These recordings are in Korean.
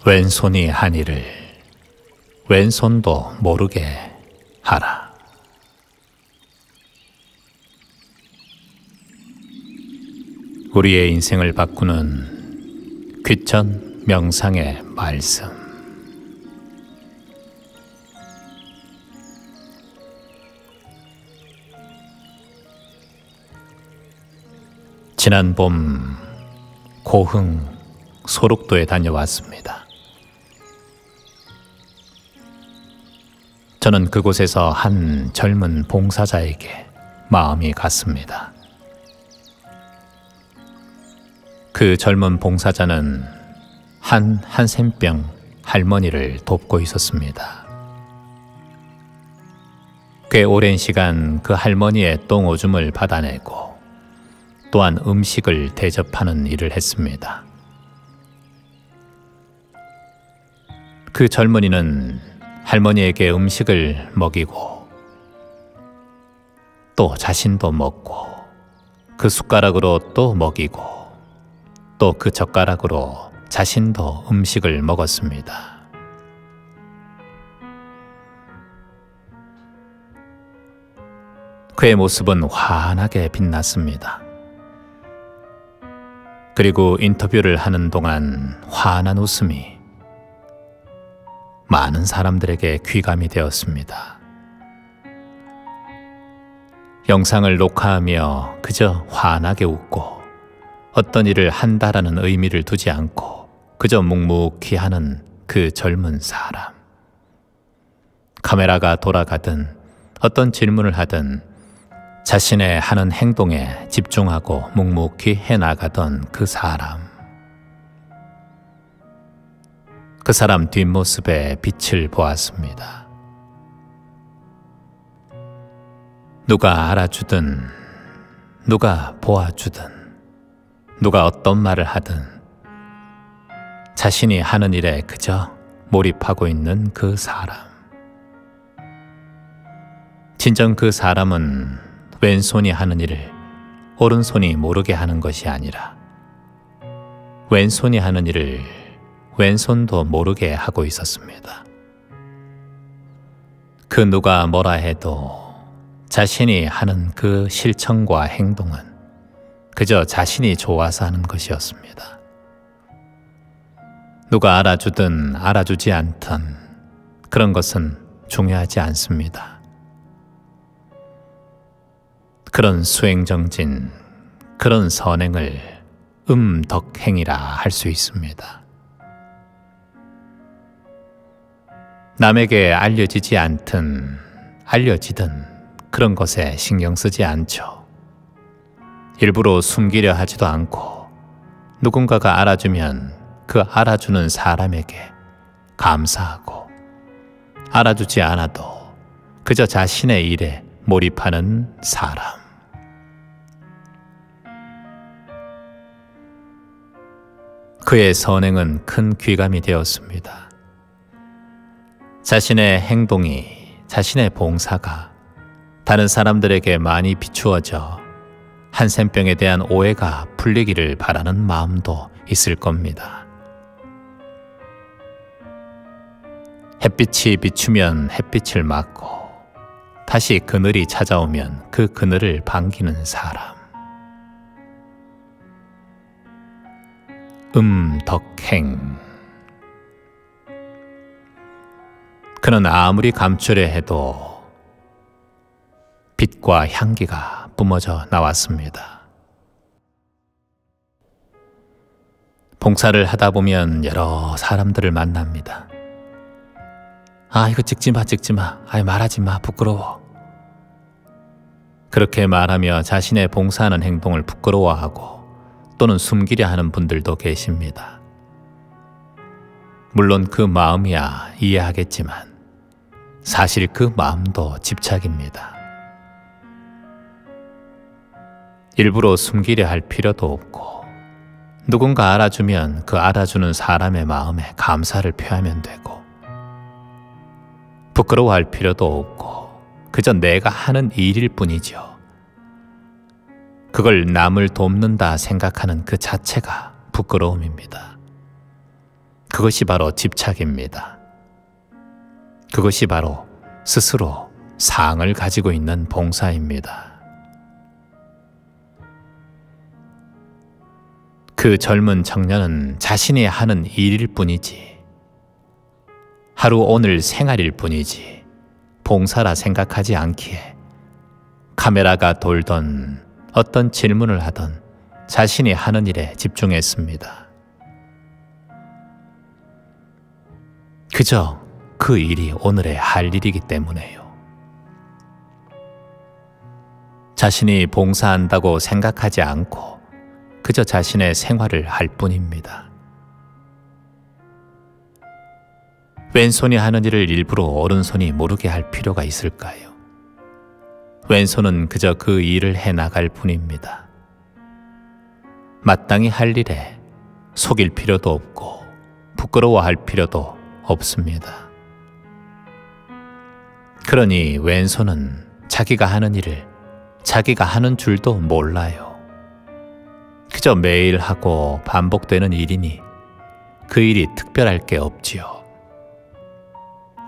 왼손이 한 일을 왼손도 모르게 하라. 우리의 인생을 바꾸는 귀천 명상의 말씀. 지난 봄 고흥 소록도에 다녀왔습니다. 저는 그곳에서 한 젊은 봉사자에게 마음이 갔습니다. 그 젊은 봉사자는 한 한센병 할머니를 돕고 있었습니다. 꽤 오랜 시간 그 할머니의 똥오줌을 받아내고 또한 음식을 대접하는 일을 했습니다. 그 젊은이는 할머니에게 음식을 먹이고 또 자신도 먹고 그 숟가락으로 또 먹이고 또 그 젓가락으로 자신도 음식을 먹었습니다. 그의 모습은 환하게 빛났습니다. 그리고 인터뷰를 하는 동안 환한 웃음이 많은 사람들에게 귀감이 되었습니다. 영상을 녹화하며 그저 환하게 웃고 어떤 일을 한다라는 의미를 두지 않고 그저 묵묵히 하는 그 젊은 사람. 카메라가 돌아가든 어떤 질문을 하든 자신의 하는 행동에 집중하고 묵묵히 해나가던 그 사람. 그 사람 뒷모습에 빛을 보았습니다. 누가 알아주든 누가 보아주든 누가 어떤 말을 하든 자신이 하는 일에 그저 몰입하고 있는 그 사람. 진정 그 사람은 왼손이 하는 일을 오른손이 모르게 하는 것이 아니라 왼손이 하는 일을 왼손도 모르게 하고 있었습니다. 그 누가 뭐라 해도 자신이 하는 그 실천과 행동은 그저 자신이 좋아서 하는 것이었습니다. 누가 알아주든 알아주지 않든 그런 것은 중요하지 않습니다. 그런 수행정진, 그런 선행을 덕행이라 할 수 있습니다. 남에게 알려지지 않든 알려지든 그런 것에 신경 쓰지 않죠. 일부러 숨기려 하지도 않고 누군가가 알아주면 그 알아주는 사람에게 감사하고 알아주지 않아도 그저 자신의 일에 몰입하는 사람. 그의 선행은 큰 귀감이 되었습니다. 자신의 행동이, 자신의 봉사가 다른 사람들에게 많이 비추어져 한센병에 대한 오해가 풀리기를 바라는 마음도 있을 겁니다. 햇빛이 비추면 햇빛을 맞고 다시 그늘이 찾아오면 그 그늘을 반기는 사람. 덕행. 그는 아무리 감추려 해도 빛과 향기가 뿜어져 나왔습니다. 봉사를 하다 보면 여러 사람들을 만납니다. 아, 이거 찍지 마. 말하지 마. 부끄러워. 그렇게 말하며 자신의 봉사하는 행동을 부끄러워하고 또는 숨기려 하는 분들도 계십니다. 물론 그 마음이야 이해하겠지만 사실 그 마음도 집착입니다. 일부러 숨기려 할 필요도 없고 누군가 알아주면 그 알아주는 사람의 마음에 감사를 표하면 되고 부끄러워할 필요도 없고 그저 내가 하는 일일 뿐이죠. 그걸 남을 돕는다 생각하는 그 자체가 부끄러움입니다. 그것이 바로 집착입니다. 그것이 바로 스스로 상을 가지고 있는 봉사입니다. 그 젊은 청년은 자신이 하는 일일 뿐이지, 하루 오늘 생활일 뿐이지 봉사라 생각하지 않기에 카메라가 돌던 어떤 질문을 하던 자신이 하는 일에 집중했습니다. 그저 그 일이 오늘의 할 일이기 때문에요. 자신이 봉사한다고 생각하지 않고 그저 자신의 생활을 할 뿐입니다. 왼손이 하는 일을 일부러 오른손이 모르게 할 필요가 있을까요? 왼손은 그저 그 일을 해나갈 뿐입니다. 마땅히 할 일에 속일 필요도 없고 부끄러워할 필요도 없습니다. 그러니 왼손은 자기가 하는 일을 자기가 하는 줄도 몰라요. 그저 매일 하고 반복되는 일이니 그 일이 특별할 게 없지요.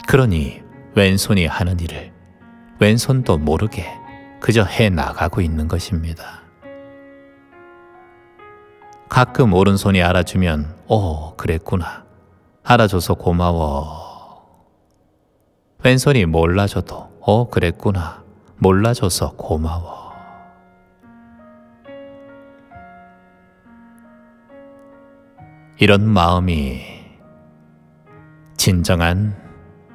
그러니 왼손이 하는 일을 왼손도 모르게 그저 해나가고 있는 것입니다. 가끔 오른손이 알아주면 그랬구나, 알아줘서 고마워. 왼손이 몰라줘도 그랬구나, 몰라줘서 고마워. 이런 마음이 진정한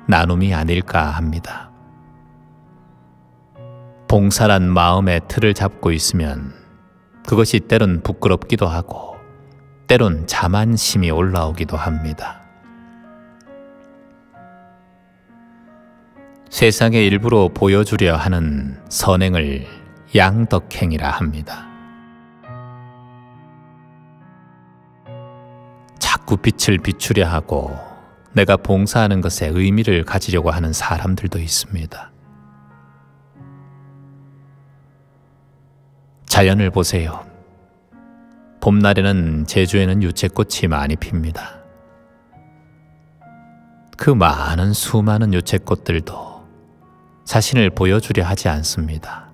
나눔이 아닐까 합니다. 봉사란 마음의 틀을 잡고 있으면 그것이 때론 부끄럽기도 하고 때론 자만심이 올라오기도 합니다. 세상에 일부러 보여주려 하는 선행을 양덕행이라 합니다. 자꾸 빛을 비추려 하고 내가 봉사하는 것에 의미를 가지려고 하는 사람들도 있습니다. 자연을 보세요. 봄날에는 제주에는 유채꽃이 많이 핍니다. 그 많은 수많은 유채꽃들도 자신을 보여주려 하지 않습니다.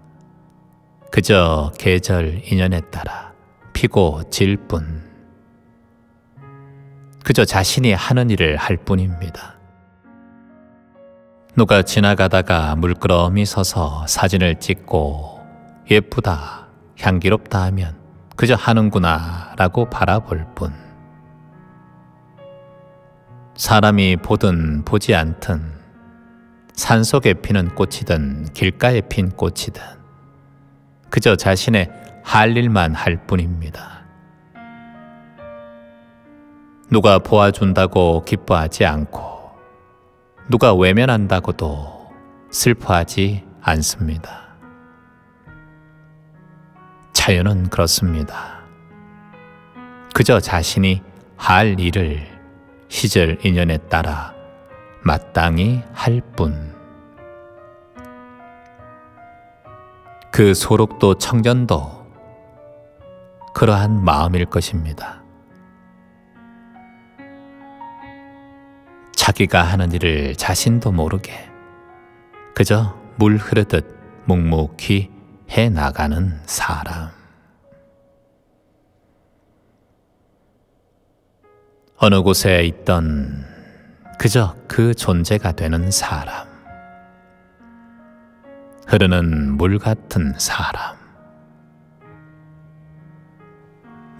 그저 계절 인연에 따라 피고 질 뿐, 그저 자신이 하는 일을 할 뿐입니다. 누가 지나가다가 물끄러미 서서 사진을 찍고 예쁘다, 향기롭다 하면 그저 하는구나 라고 바라볼 뿐, 사람이 보든 보지 않든 산속에 피는 꽃이든 길가에 핀 꽃이든 그저 자신의 할 일만 할 뿐입니다. 누가 보아준다고 기뻐하지 않고 누가 외면한다고도 슬퍼하지 않습니다. 자연은 그렇습니다. 그저 자신이 할 일을 시절 인연에 따라 마땅히 할 뿐. 그 소록도 청년도 그러한 마음일 것입니다. 자기가 하는 일을 자신도 모르게 그저 물 흐르듯 묵묵히 해나가는 사람. 어느 곳에 있던 그저 그 존재가 되는 사람. 흐르는 물 같은 사람.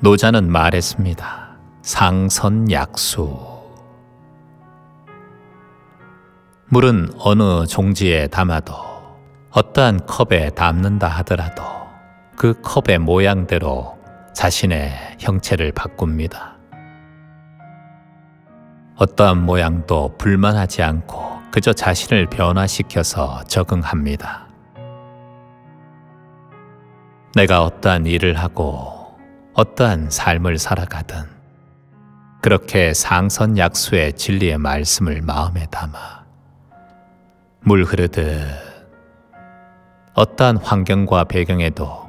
노자는 말했습니다. 상선약수. 물은 어느 종지에 담아도 어떠한 컵에 담는다 하더라도 그 컵의 모양대로 자신의 형체를 바꿉니다. 어떠한 모양도 불만하지 않고 그저 자신을 변화시켜서 적응합니다. 내가 어떠한 일을 하고 어떠한 삶을 살아가든 그렇게 상선약수의 진리의 말씀을 마음에 담아 물 흐르듯 어떠한 환경과 배경에도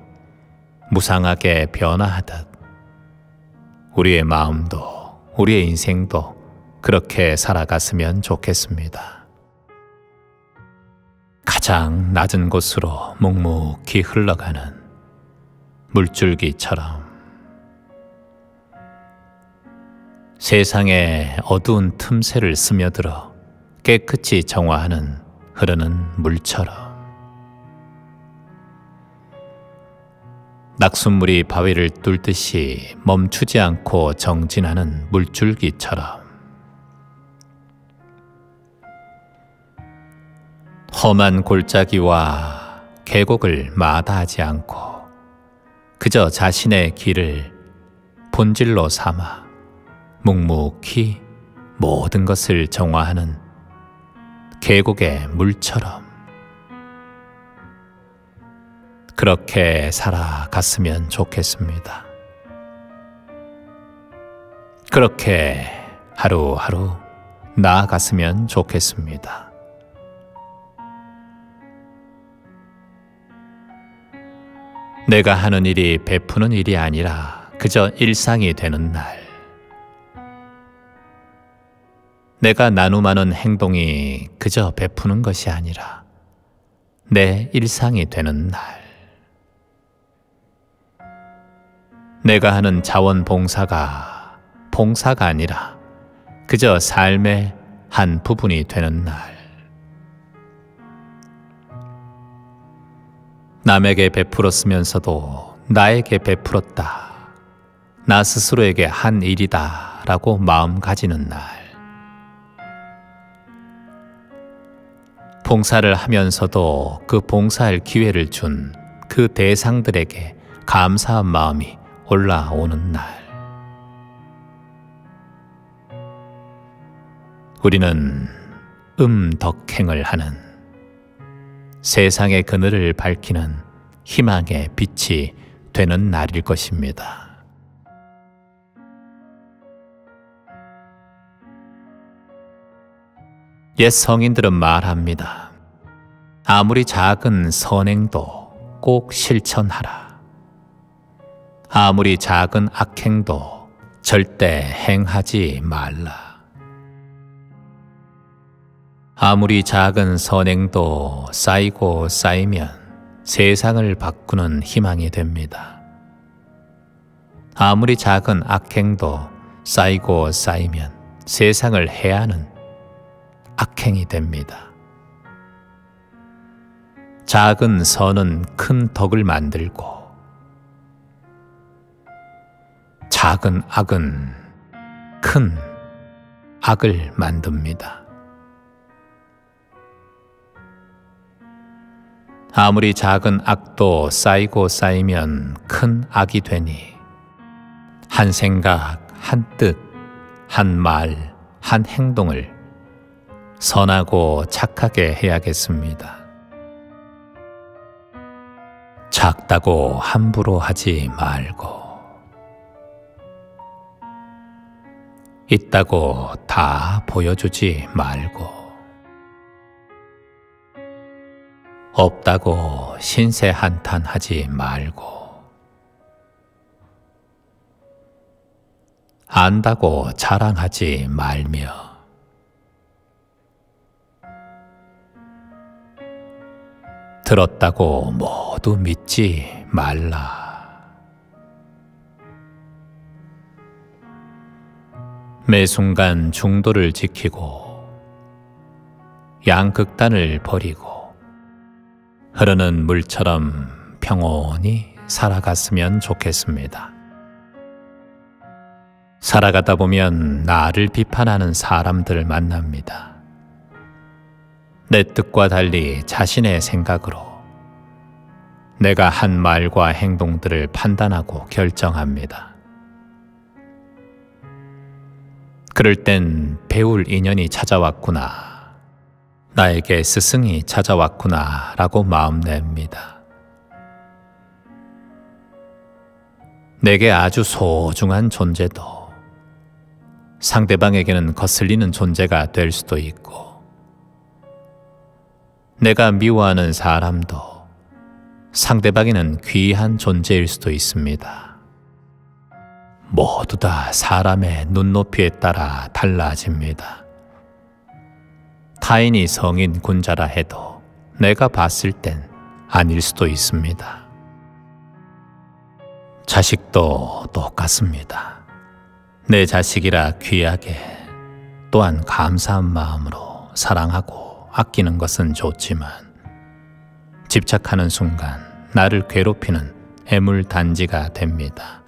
무상하게 변화하듯 우리의 마음도 우리의 인생도 그렇게 살아갔으면 좋겠습니다. 가장 낮은 곳으로 묵묵히 흘러가는 물줄기처럼 세상의 어두운 틈새를 스며들어 깨끗이 정화하는 흐르는 물처럼 낙숫물이 바위를 뚫듯이 멈추지 않고 정진하는 물줄기처럼 험한 골짜기와 계곡을 마다하지 않고 그저 자신의 길을 본질로 삼아 묵묵히 모든 것을 정화하는 계곡의 물처럼 그렇게 살아갔으면 좋겠습니다. 그렇게 하루하루 나아갔으면 좋겠습니다. 내가 하는 일이 베푸는 일이 아니라 그저 일상이 되는 날, 내가 나눔하는 행동이 그저 베푸는 것이 아니라 내 일상이 되는 날, 내가 하는 자원봉사가 봉사가 아니라 그저 삶의 한 부분이 되는 날, 남에게 베풀었으면서도 나에게 베풀었다, 나 스스로에게 한 일이다 라고 마음 가지는 날, 봉사를 하면서도 그 봉사할 기회를 준 그 대상들에게 감사한 마음이 올라오는 날, 우리는 덕행을 하는 세상의 그늘을 밝히는 희망의 빛이 되는 날일 것입니다. 옛 성인들은 말합니다. 아무리 작은 선행도 꼭 실천하라. 아무리 작은 악행도 절대 행하지 말라. 아무리 작은 선행도 쌓이고 쌓이면 세상을 바꾸는 희망이 됩니다. 아무리 작은 악행도 쌓이고 쌓이면 세상을 해하는 악행이 됩니다. 작은 선은 큰 덕을 만들고 작은 악은 큰 악을 만듭니다. 아무리 작은 악도 쌓이고 쌓이면 큰 악이 되니 한 생각, 한 뜻, 한 말, 한 행동을 선하고 착하게 해야겠습니다. 작다고 함부로 하지 말고 있다고 다 보여주지 말고 없다고 신세 한탄하지 말고 안다고 자랑하지 말며 들었다고 모두 믿지 말라. 매 순간 중도를 지키고 양극단을 버리고 흐르는 물처럼 평온히 살아갔으면 좋겠습니다. 살아가다 보면 나를 비판하는 사람들을 만납니다. 내 뜻과 달리 자신의 생각으로 내가 한 말과 행동들을 판단하고 결정합니다. 그럴 땐 배울 인연이 찾아왔구나, 나에게 스승이 찾아왔구나 라고 마음냅니다. 내게 아주 소중한 존재도 상대방에게는 거슬리는 존재가 될 수도 있고, 내가 미워하는 사람도 상대방에는 귀한 존재일 수도 있습니다. 모두 다 사람의 눈높이에 따라 달라집니다. 타인이 성인 군자라 해도 내가 봤을 땐 아닐 수도 있습니다. 자식도 똑같습니다. 내 자식이라 귀하게 또한 감사한 마음으로 사랑하고 아끼는 것은 좋지만 집착하는 순간 나를 괴롭히는 애물단지가 됩니다.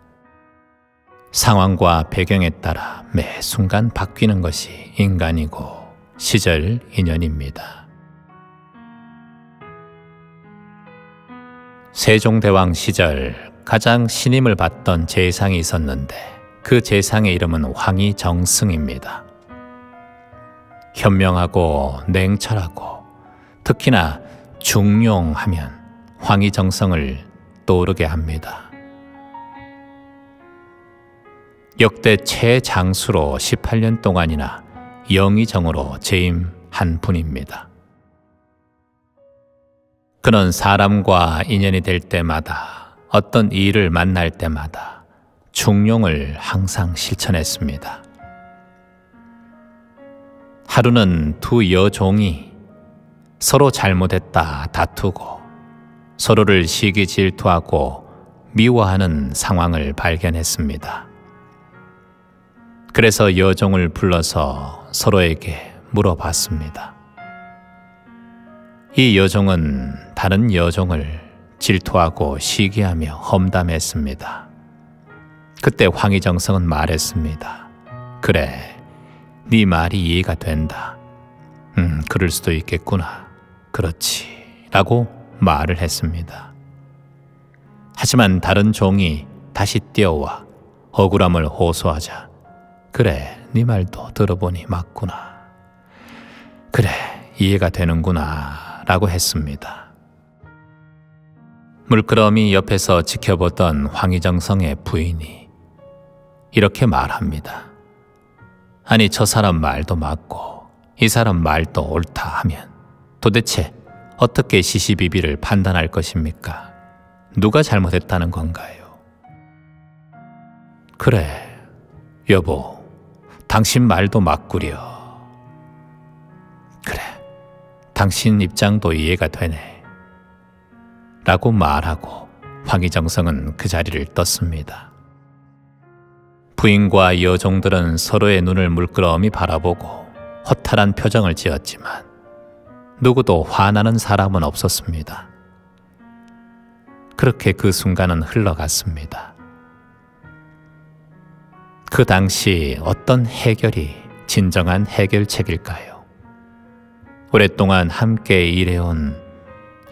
상황과 배경에 따라 매 순간 바뀌는 것이 인간이고 시절 인연입니다. 세종대왕 시절 가장 신임을 받던 재상이 있었는데 그 재상의 이름은 황희정승입니다. 현명하고 냉철하고 특히나 중용하면 황희정승을 떠오르게 합니다. 역대 최장수로 18년 동안이나 영의정으로 재임한 분입니다. 그는 사람과 인연이 될 때마다 어떤 일을 만날 때마다 중용을 항상 실천했습니다. 하루는 두 여종이 서로 잘못했다 다투고 서로를 시기 질투하고 미워하는 상황을 발견했습니다. 그래서 여종을 불러서 서로에게 물어봤습니다. 이 여종은 다른 여종을 질투하고 시기하며 험담했습니다. 그때 황희정승은 말했습니다. 그래, 네 말이 이해가 된다. 그럴 수도 있겠구나. 그렇지. 라고 말을 했습니다. 하지만 다른 종이 다시 뛰어와 억울함을 호소하자 그래, 네 말도 들어보니 맞구나. 그래, 이해가 되는구나. 라고 했습니다. 물끄러미 옆에서 지켜보던 황희정성의 부인이 이렇게 말합니다. 아니, 저 사람 말도 맞고 이 사람 말도 옳다 하면 도대체 어떻게 시시비비를 판단할 것입니까? 누가 잘못했다는 건가요? 그래, 여보, 당신 말도 맞구려. 그래, 당신 입장도 이해가 되네. 라고 말하고 황희정성은 그 자리를 떴습니다. 부인과 여종들은 서로의 눈을 물끄러미 바라보고 허탈한 표정을 지었지만 누구도 화나는 사람은 없었습니다. 그렇게 그 순간은 흘러갔습니다. 그 당시 어떤 해결이 진정한 해결책일까요? 오랫동안 함께 일해온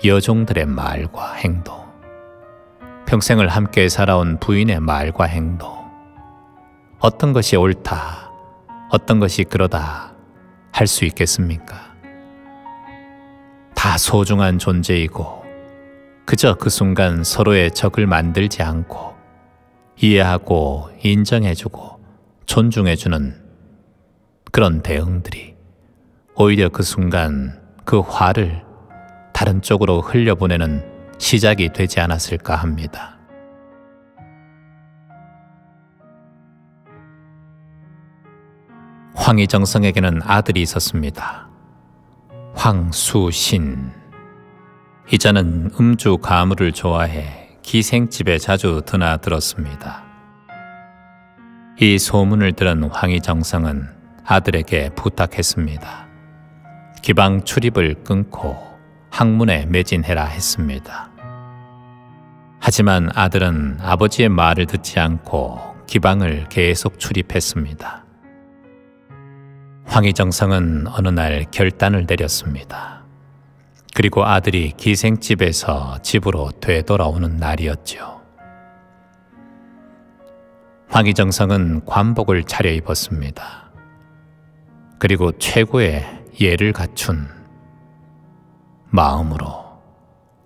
여종들의 말과 행동, 평생을 함께 살아온 부인의 말과 행동, 어떤 것이 옳다, 어떤 것이 그러다 할 수 있겠습니까? 다 소중한 존재이고 그저 그 순간 서로의 적을 만들지 않고 이해하고 인정해주고 존중해주는 그런 대응들이 오히려 그 순간 그 화를 다른 쪽으로 흘려보내는 시작이 되지 않았을까 합니다. 황희정성에게는 아들이 있었습니다. 황수신. 이자는 음주 가무를 좋아해 기생집에 자주 드나들었습니다. 이 소문을 들은 황희정성은 아들에게 부탁했습니다. 기방 출입을 끊고 학문에 매진해라 했습니다. 하지만 아들은 아버지의 말을 듣지 않고 기방을 계속 출입했습니다. 황희정성은 어느 날 결단을 내렸습니다. 그리고 아들이 기생집에서 집으로 되돌아오는 날이었죠. 황희정성은 관복을 차려입었습니다. 그리고 최고의 예를 갖춘 마음으로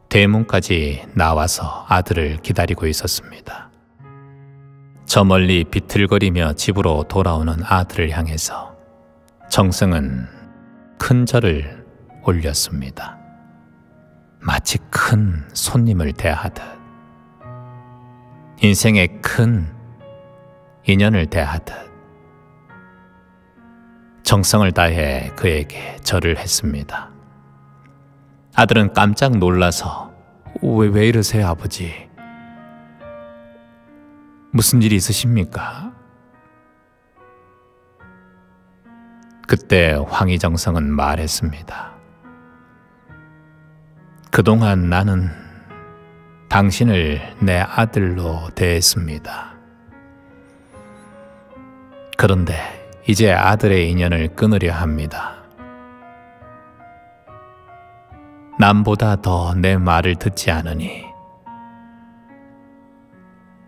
대문까지 나와서 아들을 기다리고 있었습니다. 저 멀리 비틀거리며 집으로 돌아오는 아들을 향해서 정승은 큰 절을 올렸습니다. 마치 큰 손님을 대하듯 인생의 큰 인연을 대하듯 정성을 다해 그에게 절을 했습니다. 아들은 깜짝 놀라서 왜 이러세요, 아버지? 무슨 일이 있으십니까? 그때 황희정성은 말했습니다. 그동안 나는 당신을 내 아들로 대했습니다. 그런데 이제 아들의 인연을 끊으려 합니다. 남보다 더 내 말을 듣지 않으니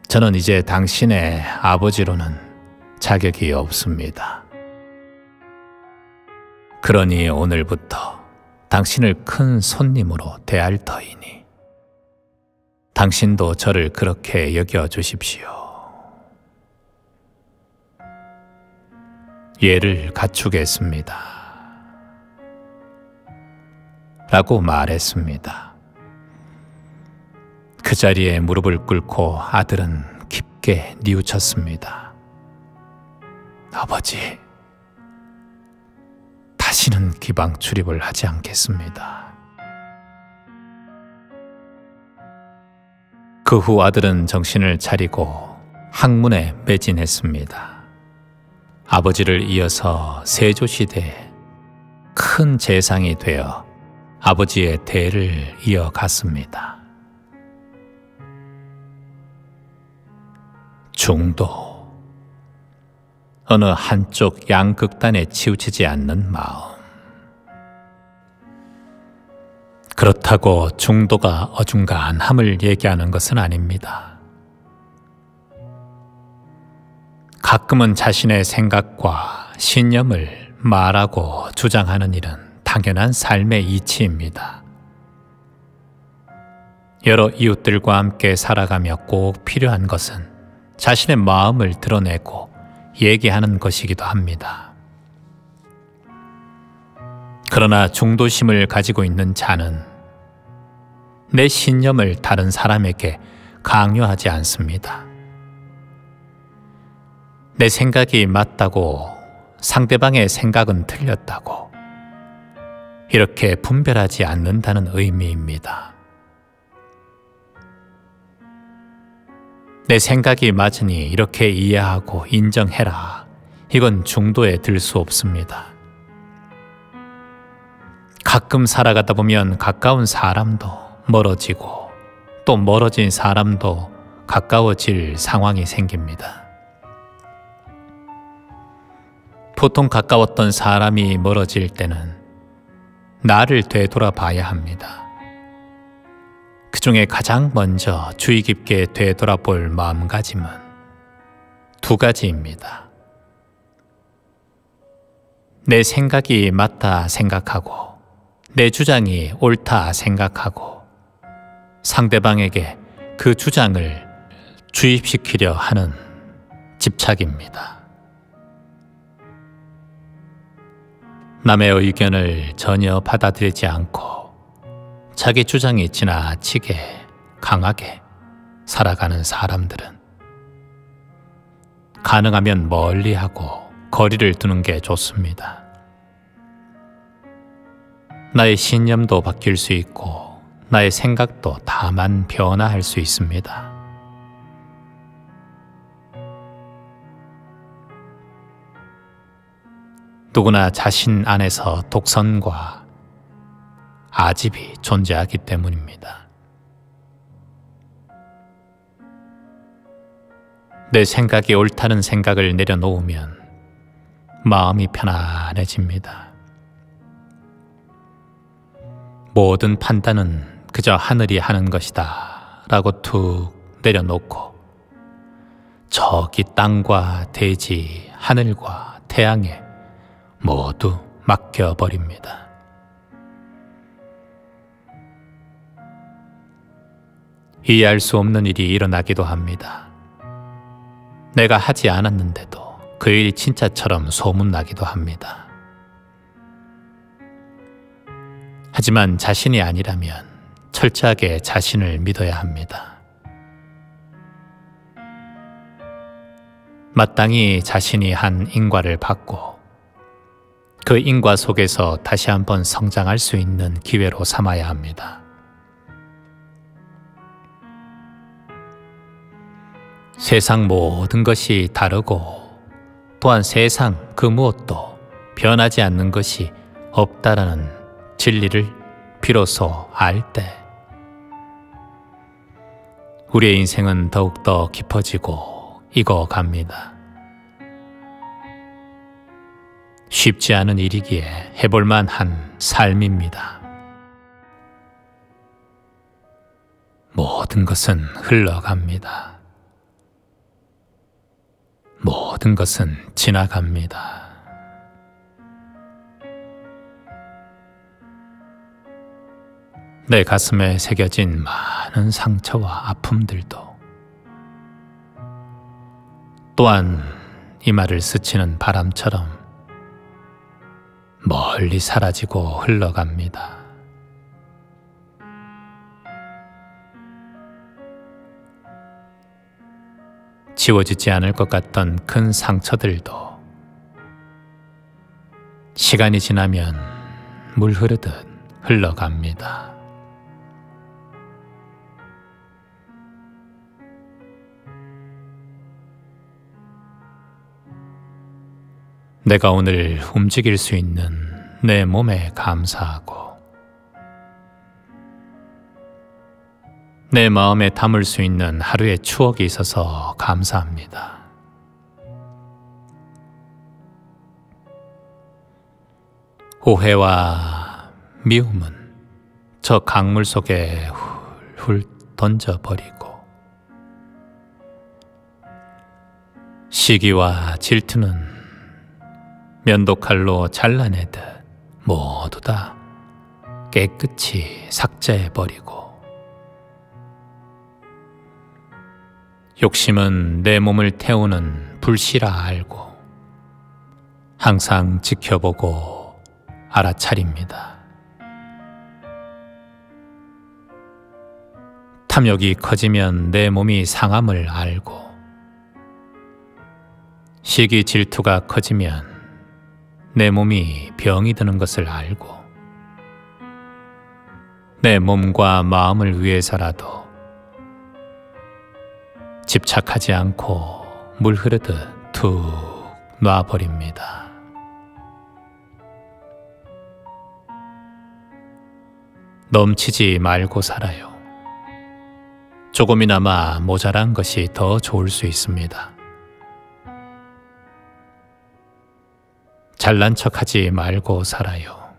저는 이제 당신의 아버지로는 자격이 없습니다. 그러니 오늘부터 당신을 큰 손님으로 대할 터이니 당신도 저를 그렇게 여겨주십시오. 예를 갖추겠습니다. 라고 말했습니다. 그 자리에 무릎을 꿇고 아들은 깊게 뉘우쳤습니다. 아버지, 다시는 기방 출입을 하지 않겠습니다. 그 후 아들은 정신을 차리고 학문에 매진했습니다. 아버지를 이어서 세조시대에 큰 재상이 되어 아버지의 대를 이어갔습니다. 중도, 어느 한쪽 양극단에 치우치지 않는 마음. 그렇다고 중도가 어중간함을 얘기하는 것은 아닙니다. 가끔은 자신의 생각과 신념을 말하고 주장하는 일은 당연한 삶의 이치입니다. 여러 이웃들과 함께 살아가며 꼭 필요한 것은 자신의 마음을 드러내고 얘기하는 것이기도 합니다. 그러나 중도심을 가지고 있는 자는 내 신념을 다른 사람에게 강요하지 않습니다. 내 생각이 맞다고 상대방의 생각은 틀렸다고 이렇게 분별하지 않는다는 의미입니다. 내 생각이 맞으니 이렇게 이해하고 인정해라. 이건 중도에 들 수 없습니다. 가끔 살아가다 보면 가까운 사람도 멀어지고 또 멀어진 사람도 가까워질 상황이 생깁니다. 보통 가까웠던 사람이 멀어질 때는 나를 되돌아봐야 합니다. 그 중에 가장 먼저 주의 깊게 되돌아볼 마음가짐은 두 가지입니다. 내 생각이 맞다 생각하고 내 주장이 옳다 생각하고 상대방에게 그 주장을 주입시키려 하는 집착입니다. 남의 의견을 전혀 받아들이지 않고 자기 주장이 지나치게 강하게 살아가는 사람들은 가능하면 멀리하고 거리를 두는 게 좋습니다. 나의 신념도 바뀔 수 있고 나의 생각도 다만 변화할 수 있습니다. 누구나 자신 안에서 독선과 아집이 존재하기 때문입니다. 내 생각이 옳다는 생각을 내려놓으면 마음이 편안해집니다. 모든 판단은 그저 하늘이 하는 것이다 라고 툭 내려놓고 저기 땅과 대지, 하늘과 태양에 모두 맡겨버립니다. 이해할 수 없는 일이 일어나기도 합니다. 내가 하지 않았는데도 그 일이 진짜처럼 소문나기도 합니다. 하지만 자신이 아니라면 철저하게 자신을 믿어야 합니다. 마땅히 자신이 한 인과를 받고 그 인과 속에서 다시 한번 성장할 수 있는 기회로 삼아야 합니다. 세상 모든 것이 다르고 또한 세상 그 무엇도 변하지 않는 것이 없다라는 진리를 비로소 알 때 우리의 인생은 더욱더 깊어지고 익어갑니다. 쉽지 않은 일이기에 해볼만 한 삶입니다. 모든 것은 흘러갑니다. 모든 것은 지나갑니다. 내 가슴에 새겨진 많은 상처와 아픔들도 또한 이마를 스치는 바람처럼 멀리 사라지고 흘러갑니다. 지워지지 않을 것 같던 큰 상처들도 시간이 지나면 물 흐르듯 흘러갑니다. 내가 오늘 움직일 수 있는 내 몸에 감사하고 내 마음에 담을 수 있는 하루의 추억이 있어서 감사합니다. 오해와 미움은 저 강물 속에 훌훌 던져버리고 시기와 질투는 면도칼로 잘라내듯 모두 다 깨끗이 삭제해버리고 욕심은 내 몸을 태우는 불씨라 알고 항상 지켜보고 알아차립니다. 탐욕이 커지면 내 몸이 상함을 알고 시기 질투가 커지면 내 몸이 병이 드는 것을 알고 내 몸과 마음을 위해서라도 집착하지 않고 물 흐르듯 툭 놔버립니다. 넘치지 말고 살아요. 조금이나마 모자란 것이 더 좋을 수 있습니다. 잘난 척하지 말고 살아요.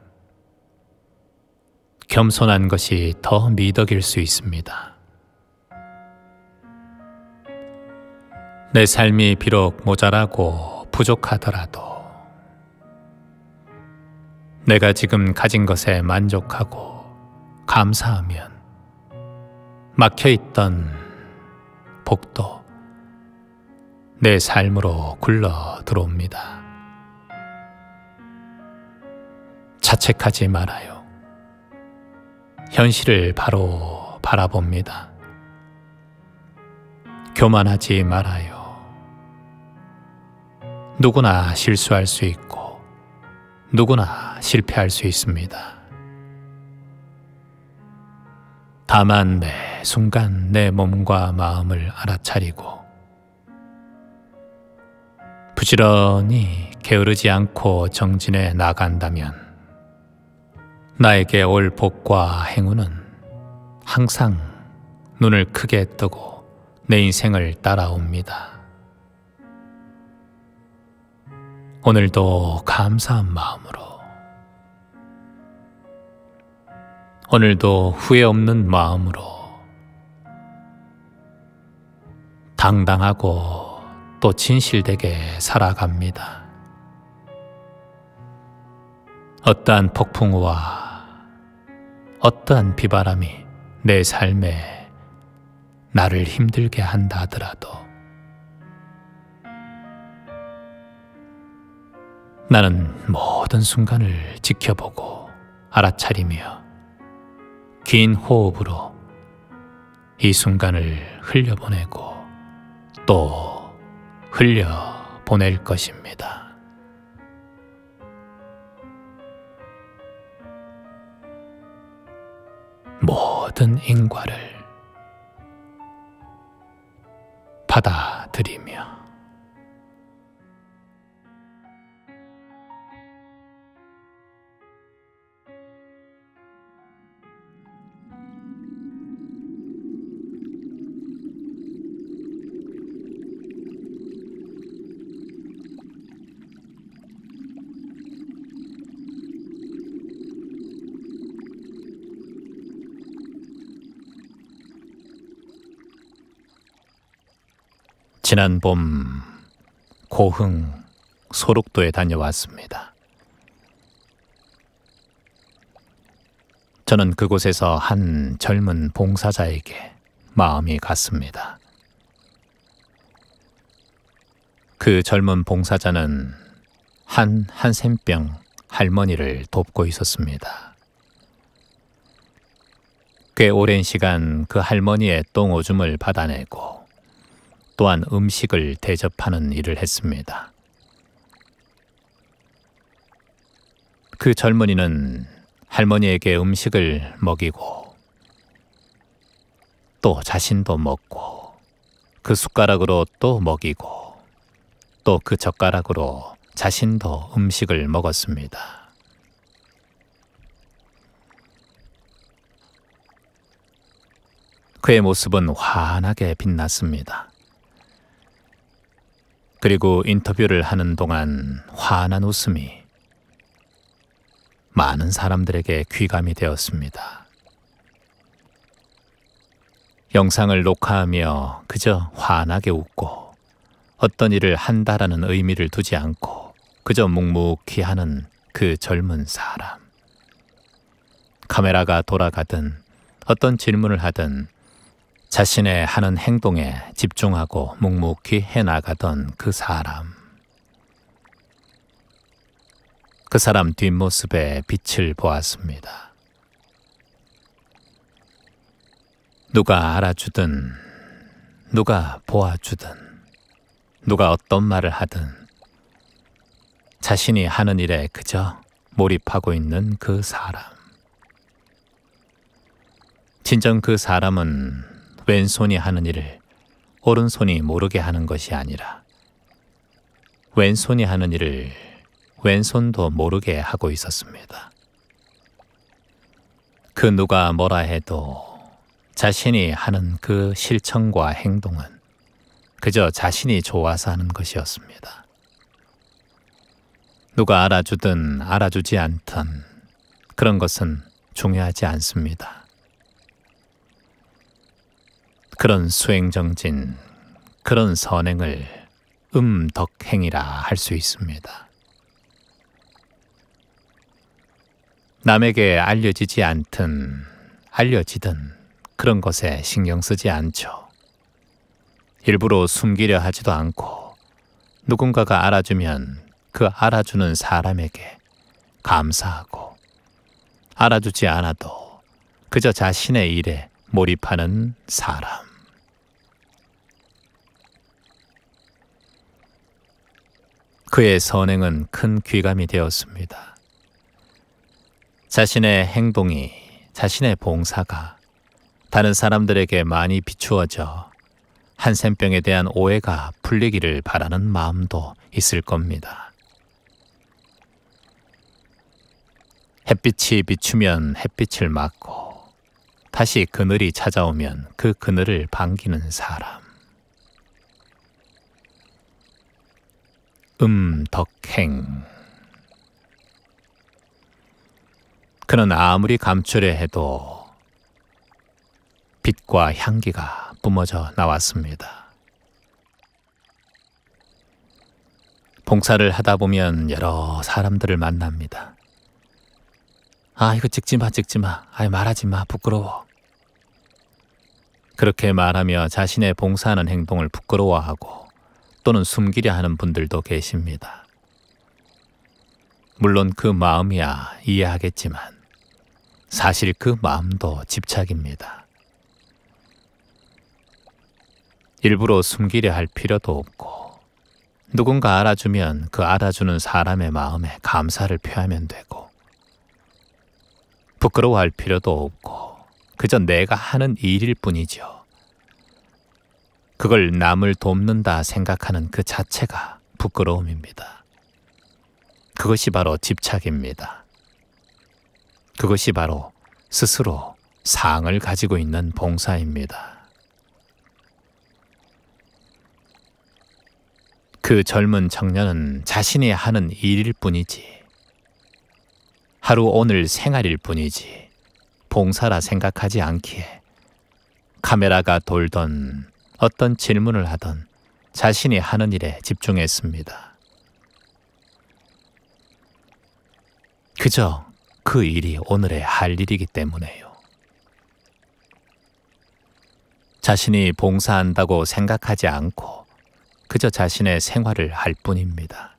겸손한 것이 더 미덕일 수 있습니다. 내 삶이 비록 모자라고 부족하더라도 내가 지금 가진 것에 만족하고 감사하면 막혀있던 복도 내 삶으로 굴러 들어옵니다. 자책하지 말아요. 현실을 바로 바라봅니다. 교만하지 말아요. 누구나 실수할 수 있고 누구나 실패할 수 있습니다. 다만 매 순간 내 몸과 마음을 알아차리고 부지런히 게으르지 않고 정진해 나간다면 나에게 올 복과 행운은 항상 눈을 크게 뜨고 내 인생을 따라옵니다. 오늘도 감사한 마음으로, 오늘도 후회 없는 마음으로 당당하고 또 진실되게 살아갑니다. 어떠한 폭풍우와 어떠한 비바람이 내 삶에 나를 힘들게 한다 하더라도 나는 모든 순간을 지켜보고 알아차리며 긴 호흡으로 이 순간을 흘려보내고 또 흘려 보낼 것입니다. 모든 인과를 받아들이며 지난 봄 고흥 소록도에 다녀왔습니다. 저는 그곳에서 한 젊은 봉사자에게 마음이 갔습니다. 그 젊은 봉사자는 한 한센병 할머니를 돕고 있었습니다. 꽤 오랜 시간 그 할머니의 똥오줌을 받아내고 또한 음식을 대접하는 일을 했습니다. 그 젊은이는 할머니에게 음식을 먹이고 또 자신도 먹고 그 숟가락으로 또 먹이고 또 그 젓가락으로 자신도 음식을 먹었습니다. 그의 모습은 환하게 빛났습니다. 그리고 인터뷰를 하는 동안 환한 웃음이 많은 사람들에게 귀감이 되었습니다. 영상을 녹화하며 그저 환하게 웃고 어떤 일을 한다라는 의미를 두지 않고 그저 묵묵히 하는 그 젊은 사람. 카메라가 돌아가든 어떤 질문을 하든 자신의 하는 행동에 집중하고 묵묵히 해나가던 그 사람. 그 사람 뒷모습에 빛을 보았습니다. 누가 알아주든 누가 보아주든 누가 어떤 말을 하든 자신이 하는 일에 그저 몰입하고 있는 그 사람. 진정 그 사람은 왼손이 하는 일을 오른손이 모르게 하는 것이 아니라 왼손이 하는 일을 왼손도 모르게 하고 있었습니다. 그 누가 뭐라 해도 자신이 하는 그 실천과 행동은 그저 자신이 좋아서 하는 것이었습니다. 누가 알아주든 알아주지 않든 그런 것은 중요하지 않습니다. 그런 수행정진, 그런 선행을 덕행이라 할 수 있습니다. 남에게 알려지지 않든 알려지든 그런 것에 신경 쓰지 않죠. 일부러 숨기려 하지도 않고 누군가가 알아주면 그 알아주는 사람에게 감사하고 알아주지 않아도 그저 자신의 일에 몰입하는 사람. 그의 선행은 큰 귀감이 되었습니다. 자신의 행동이, 자신의 봉사가 다른 사람들에게 많이 비추어져 한센병에 대한 오해가 풀리기를 바라는 마음도 있을 겁니다. 햇빛이 비추면 햇빛을 맞고 다시 그늘이 찾아오면 그 그늘을 반기는 사람. 덕행. 그는 아무리 감추려 해도 빛과 향기가 뿜어져 나왔습니다. 봉사를 하다 보면 여러 사람들을 만납니다. 아, 이거 찍지 마, 찍지 마. 아이, 말하지 마, 부끄러워. 그렇게 말하며 자신의 봉사하는 행동을 부끄러워하고 또는 숨기려 하는 분들도 계십니다. 물론 그 마음이야 이해하겠지만 사실 그 마음도 집착입니다. 일부러 숨기려 할 필요도 없고 누군가 알아주면 그 알아주는 사람의 마음에 감사를 표하면 되고, 부끄러워할 필요도 없고 그저 내가 하는 일일 뿐이죠. 그걸 남을 돕는다 생각하는 그 자체가 부끄러움입니다. 그것이 바로 집착입니다. 그것이 바로 스스로 상을 가지고 있는 봉사입니다. 그 젊은 청년은 자신이 하는 일일 뿐이지, 하루 오늘 생활일 뿐이지 봉사라 생각하지 않기에 카메라가 돌던 어떤 질문을 하던 자신이 하는 일에 집중했습니다. 그저 그 일이 오늘의 할 일이기 때문에요. 자신이 봉사한다고 생각하지 않고 그저 자신의 생활을 할 뿐입니다.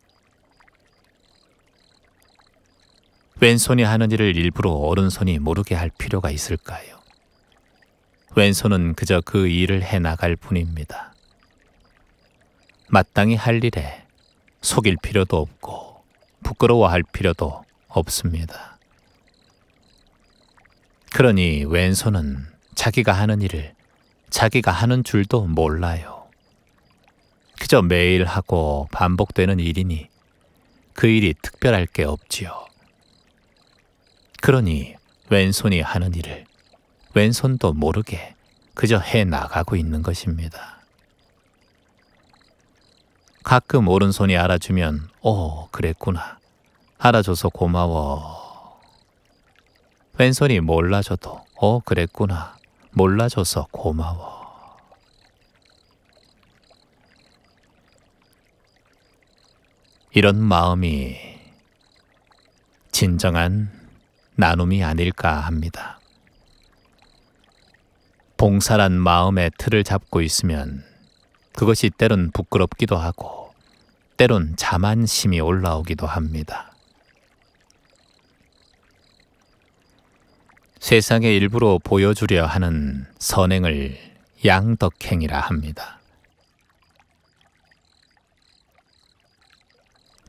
왼손이 하는 일을 일부러 오른손이 모르게 할 필요가 있을까요? 왼손은 그저 그 일을 해나갈 뿐입니다. 마땅히 할 일에 속일 필요도 없고 부끄러워할 필요도 없습니다. 그러니 왼손은 자기가 하는 일을 자기가 하는 줄도 몰라요. 그저 매일 하고 반복되는 일이니 그 일이 특별할 게 없지요. 그러니 왼손이 하는 일을 왼손도 모르게 그저 해나가고 있는 것입니다. 가끔 오른손이 알아주면 그랬구나, 알아줘서 고마워. 왼손이 몰라줘도 그랬구나, 몰라줘서 고마워. 이런 마음이 진정한 나눔이 아닐까 합니다. 봉사란 마음의 틀을 잡고 있으면 그것이 때론 부끄럽기도 하고 때론 자만심이 올라오기도 합니다. 세상에 일부러 보여주려 하는 선행을 양덕행이라 합니다.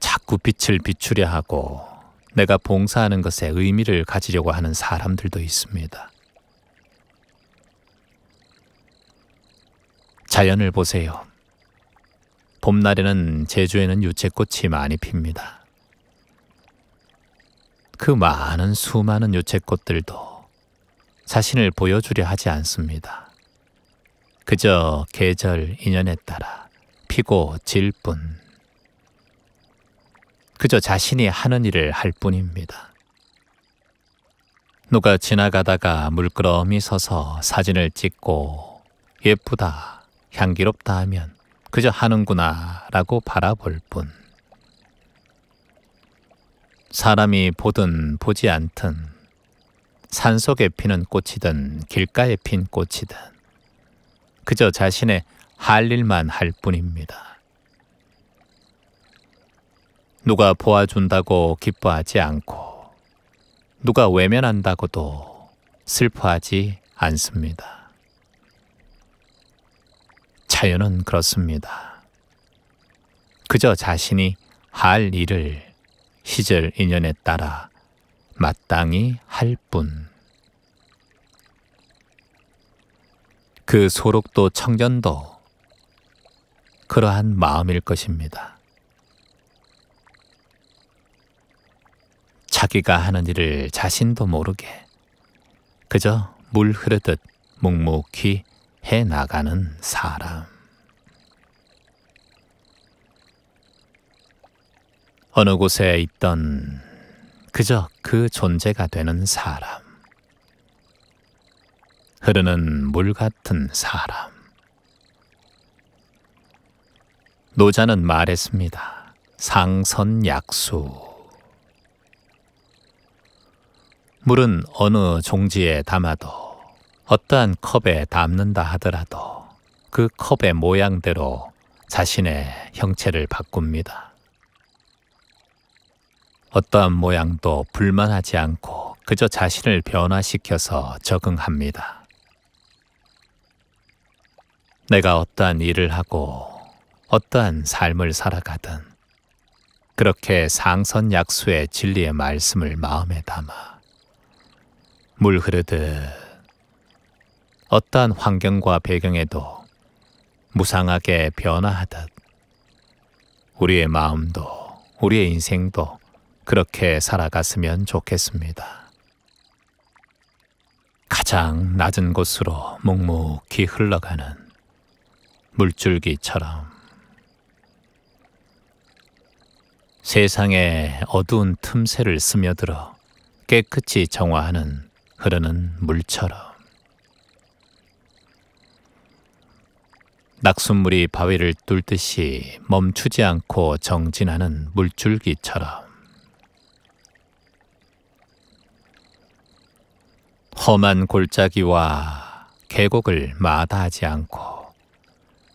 자꾸 빛을 비추려 하고 내가 봉사하는 것에 의미를 가지려고 하는 사람들도 있습니다. 자연을 보세요. 봄날에는 제주에는 유채꽃이 많이 핍니다. 그 많은 수많은 유채꽃들도 자신을 보여주려 하지 않습니다. 그저 계절 인연에 따라 피고 질 뿐, 그저 자신이 하는 일을 할 뿐입니다. 누가 지나가다가 물끄러미 서서 사진을 찍고 예쁘다, 향기롭다 하면 그저 하는구나 라고 바라볼 뿐, 사람이 보든 보지 않든 산속에 피는 꽃이든 길가에 핀 꽃이든 그저 자신의 할 일만 할 뿐입니다. 누가 보아준다고 기뻐하지 않고 누가 외면한다고도 슬퍼하지 않습니다. 자연은 그렇습니다. 그저 자신이 할 일을 시절 인연에 따라 마땅히 할 뿐. 그 소록도 청년도 그러한 마음일 것입니다. 자기가 하는 일을 자신도 모르게 그저 물 흐르듯 묵묵히 해나가는 사람. 어느 곳에 있던 그저 그 존재가 되는 사람. 흐르는 물 같은 사람. 노자는 말했습니다. 상선약수. 물은 어느 종지에 담아도 어떠한 컵에 담는다 하더라도 그 컵의 모양대로 자신의 형체를 바꿉니다. 어떠한 모양도 불만하지 않고 그저 자신을 변화시켜서 적응합니다. 내가 어떠한 일을 하고 어떠한 삶을 살아가든 그렇게 상선약수의 진리의 말씀을 마음에 담아 물 흐르듯 어떠한 환경과 배경에도 무상하게 변화하듯 우리의 마음도 우리의 인생도 그렇게 살아갔으면 좋겠습니다. 가장 낮은 곳으로 묵묵히 흘러가는 물줄기처럼 세상의 어두운 틈새를 스며들어 깨끗이 정화하는 흐르는 물처럼 낙숫물이 바위를 뚫듯이 멈추지 않고 정진하는 물줄기처럼 험한 골짜기와 계곡을 마다하지 않고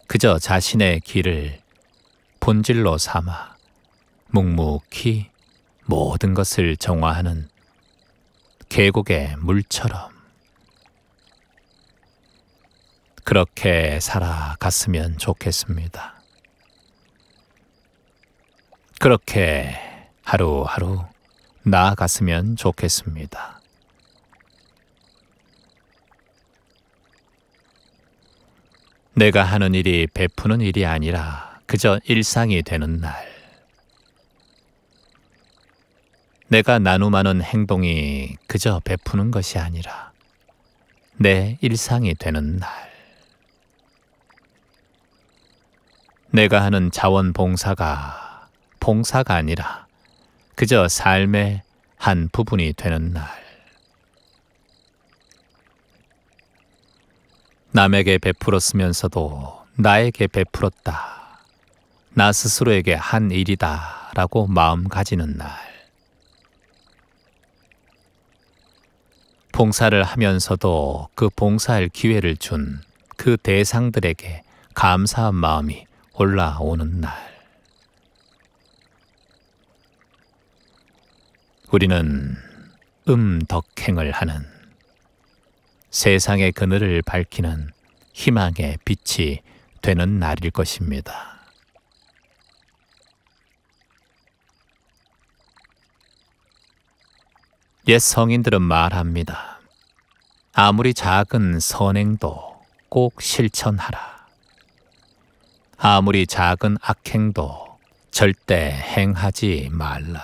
그저 자신의 길을 본질로 삼아 묵묵히 모든 것을 정화하는 계곡의 물처럼 그렇게 살아갔으면 좋겠습니다. 그렇게 하루하루 나아갔으면 좋겠습니다. 내가 하는 일이 베푸는 일이 아니라 그저 일상이 되는 날, 내가 나눔하는 행동이 그저 베푸는 것이 아니라 내 일상이 되는 날, 내가 하는 자원봉사가 봉사가 아니라 그저 삶의 한 부분이 되는 날, 남에게 베풀었으면서도 나에게 베풀었다, 나 스스로에게 한 일이다 라고 마음 가지는 날, 봉사를 하면서도 그 봉사할 기회를 준 그 대상들에게 감사한 마음이 올라오는 날, 우리는 덕행을 하는 세상의 그늘을 밝히는 희망의 빛이 되는 날일 것입니다. 옛 성인들은 말합니다. 아무리 작은 선행도 꼭 실천하라. 아무리 작은 악행도 절대 행하지 말라.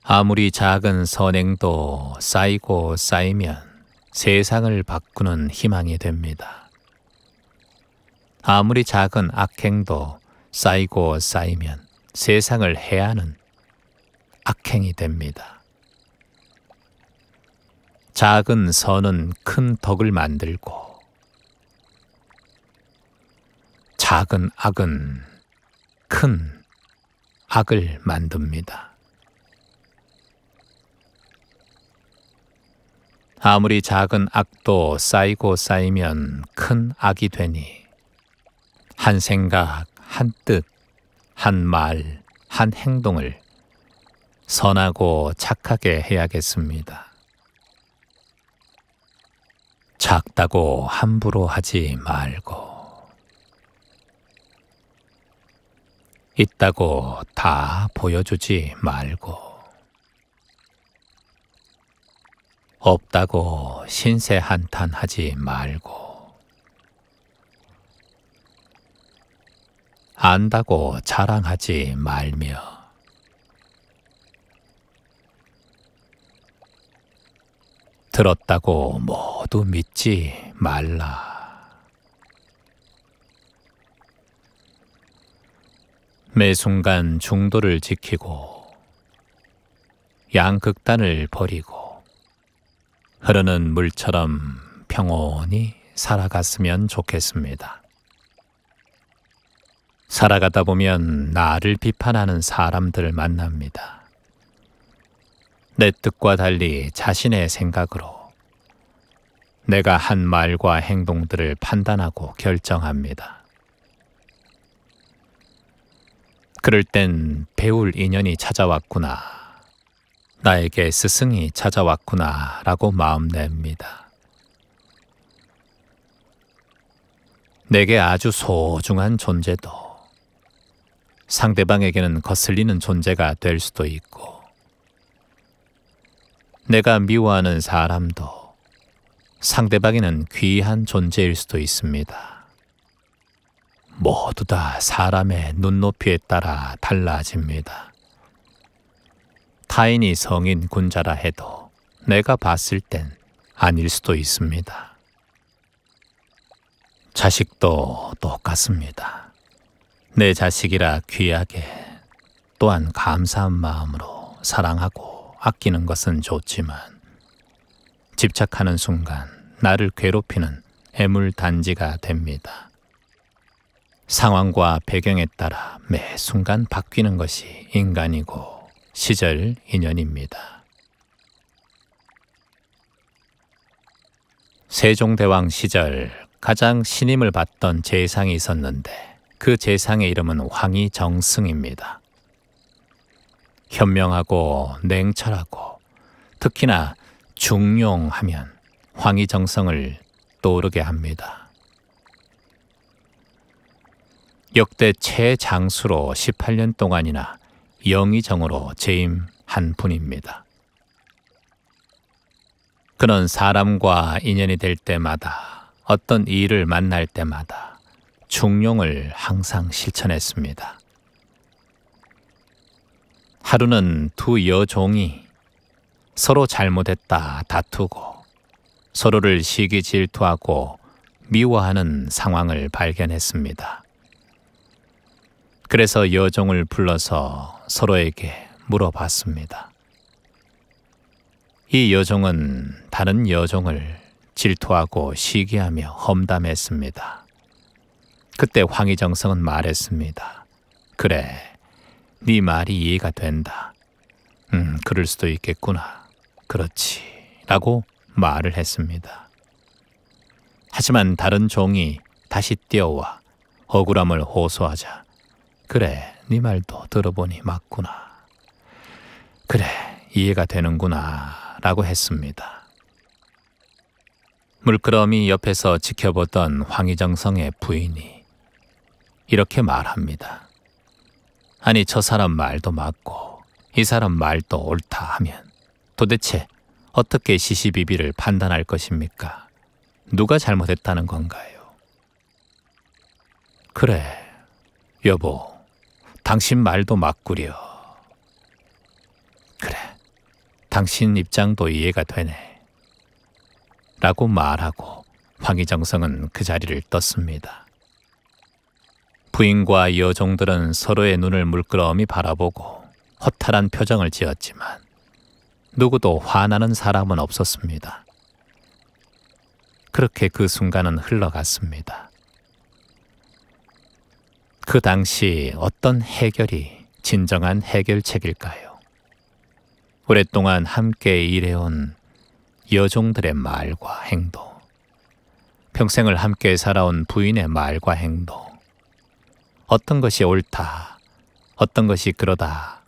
아무리 작은 선행도 쌓이고 쌓이면 세상을 바꾸는 희망이 됩니다. 아무리 작은 악행도 쌓이고 쌓이면 세상을 해하는 악행이 됩니다. 작은 선은 큰 덕을 만들고 작은 악은 큰 악을 만듭니다. 아무리 작은 악도 쌓이고 쌓이면 큰 악이 되니 한 생각, 한 뜻, 한 말, 한 행동을 선하고 착하게 해야겠습니다. 작다고 함부로 하지 말고 있다고 다 보여주지 말고 없다고 신세 한탄하지 말고 안다고 자랑하지 말며 들었다고 모두 믿지 말라. 매 순간 중도를 지키고 양극단을 버리고 흐르는 물처럼 평온히 살아갔으면 좋겠습니다. 살아가다 보면 나를 비판하는 사람들을 만납니다. 내 뜻과 달리 자신의 생각으로 내가 한 말과 행동들을 판단하고 결정합니다. 그럴 땐 배울 인연이 찾아왔구나, 나에게 스승이 찾아왔구나 라고 마음 냅니다. 내게 아주 소중한 존재도 상대방에게는 거슬리는 존재가 될 수도 있고, 내가 미워하는 사람도 상대방에는 귀한 존재일 수도 있습니다. 모두 다 사람의 눈높이에 따라 달라집니다. 타인이 성인 군자라 해도 내가 봤을 땐 아닐 수도 있습니다. 자식도 똑같습니다. 내 자식이라 귀하게, 또한 감사한 마음으로 사랑하고 아끼는 것은 좋지만, 집착하는 순간 나를 괴롭히는 애물단지가 됩니다. 상황과 배경에 따라 매 순간 바뀌는 것이 인간이고 시절 인연입니다. 세종대왕 시절 가장 신임을 받던 재상이 있었는데, 그 재상의 이름은 황희정승입니다. 현명하고 냉철하고 특히나 중용하면 황희정승을 떠오르게 합니다. 역대 최장수로 18년 동안이나 영의정으로 재임한 분입니다. 그는 사람과 인연이 될 때마다, 어떤 일을 만날 때마다 중용을 항상 실천했습니다. 하루는 두 여종이 서로 잘못했다 다투고 서로를 시기 질투하고 미워하는 상황을 발견했습니다. 그래서 여종을 불러서 서로에게 물어봤습니다. 이 여종은 다른 여종을 질투하고 시기하며 험담했습니다. 그때 황희정승은 말했습니다. 그래, 네 말이 이해가 된다. 그럴 수도 있겠구나. 그렇지. 라고 말을 했습니다. 하지만 다른 종이 다시 뛰어와 억울함을 호소하자, 그래, 네 말도 들어보니 맞구나. 그래, 이해가 되는구나. 라고 했습니다. 물끄러미 옆에서 지켜보던 황희정성의 부인이 이렇게 말합니다. 아니, 저 사람 말도 맞고 이 사람 말도 옳다 하면 도대체 어떻게 시시비비를 판단할 것입니까? 누가 잘못했다는 건가요? 그래, 여보, 당신 말도 맞구려. 그래, 당신 입장도 이해가 되네. 라고 말하고 황희정성은 그 자리를 떴습니다. 부인과 여종들은 서로의 눈을 물끄러미 바라보고 허탈한 표정을 지었지만 누구도 화나는 사람은 없었습니다. 그렇게 그 순간은 흘러갔습니다. 그 당시 어떤 해결이 진정한 해결책일까요? 오랫동안 함께 일해온 여종들의 말과 행동, 평생을 함께 살아온 부인의 말과 행동, 어떤 것이 옳다, 어떤 것이 그러다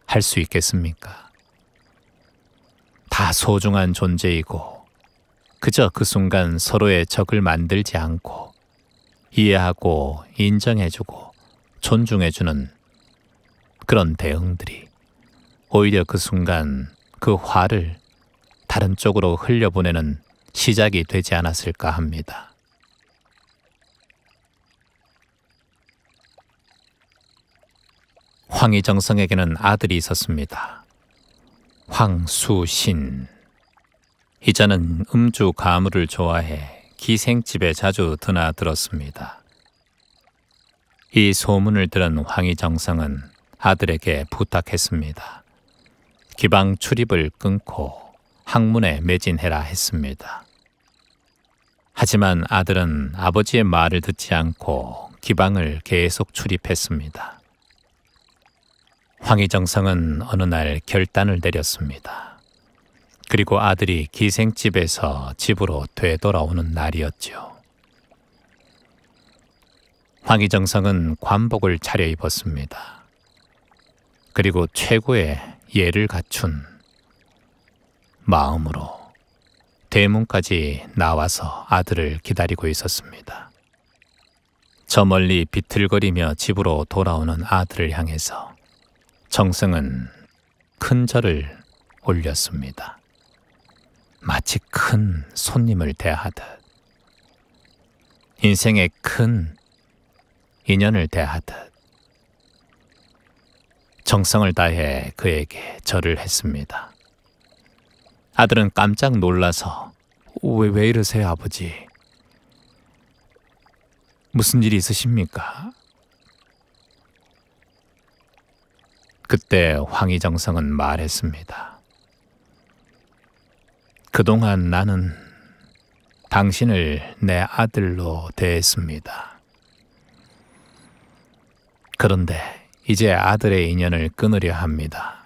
할 수 있겠습니까? 다 소중한 존재이고 그저 그 순간 서로의 적을 만들지 않고 이해하고 인정해주고 존중해주는 그런 대응들이 오히려 그 순간 그 화를 다른 쪽으로 흘려보내는 시작이 되지 않았을까 합니다. 황희정성에게는 아들이 있었습니다. 황수신. 이자는 음주 가무를 좋아해 기생집에 자주 드나들었습니다. 이 소문을 들은 황희정성은 아들에게 부탁했습니다. 기방 출입을 끊고 학문에 매진해라 했습니다. 하지만 아들은 아버지의 말을 듣지 않고 기방을 계속 출입했습니다. 황희정성은 어느 날 결단을 내렸습니다. 그리고 아들이 기생집에서 집으로 되돌아오는 날이었죠. 황희정성은 관복을 차려입었습니다. 그리고 최고의 예를 갖춘 마음으로 대문까지 나와서 아들을 기다리고 있었습니다. 저 멀리 비틀거리며 집으로 돌아오는 아들을 향해서 정승은 큰 절을 올렸습니다. 마치 큰 손님을 대하듯, 인생의 큰 인연을 대하듯 정성을 다해 그에게 절을 했습니다. 아들은 깜짝 놀라서 왜 이러세요, 아버지? 무슨 일이 있으십니까? 그때 황희정성은 말했습니다. 그동안 나는 당신을 내 아들로 대했습니다. 그런데 이제 아들의 인연을 끊으려 합니다.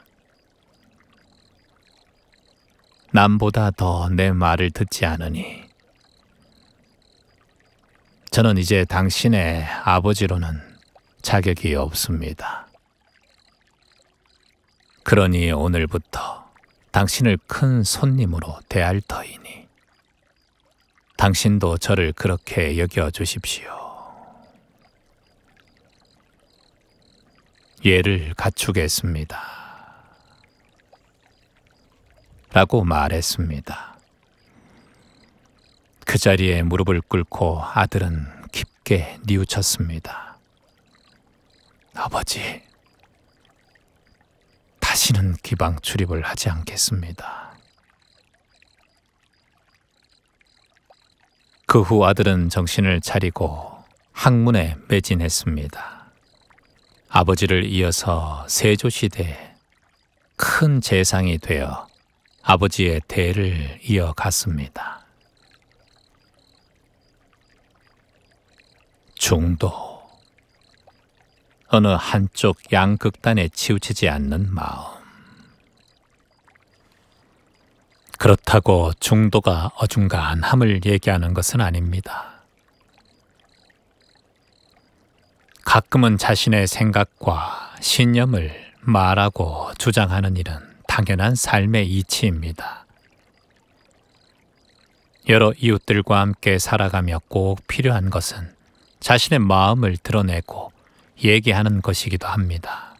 남보다 더 내 말을 듣지 않으니 저는 이제 당신의 아버지로는 자격이 없습니다. 그러니 오늘부터 당신을 큰 손님으로 대할 터이니 당신도 저를 그렇게 여겨주십시오. 예를 갖추겠습니다. 라고 말했습니다. 그 자리에 무릎을 꿇고 아들은 깊게 뉘우쳤습니다. 아버지, 다시는 기방 출입을 하지 않겠습니다. 그 후 아들은 정신을 차리고 학문에 매진했습니다. 아버지를 이어서 세조시대에 큰 재상이 되어 아버지의 대를 이어갔습니다. 중도, 어느 한쪽 양극단에 치우치지 않는 마음. 그렇다고 중도가 어중간함을 얘기하는 것은 아닙니다. 가끔은 자신의 생각과 신념을 말하고 주장하는 일은 당연한 삶의 이치입니다. 여러 이웃들과 함께 살아가며 꼭 필요한 것은 자신의 마음을 드러내고 얘기하는 것이기도 합니다.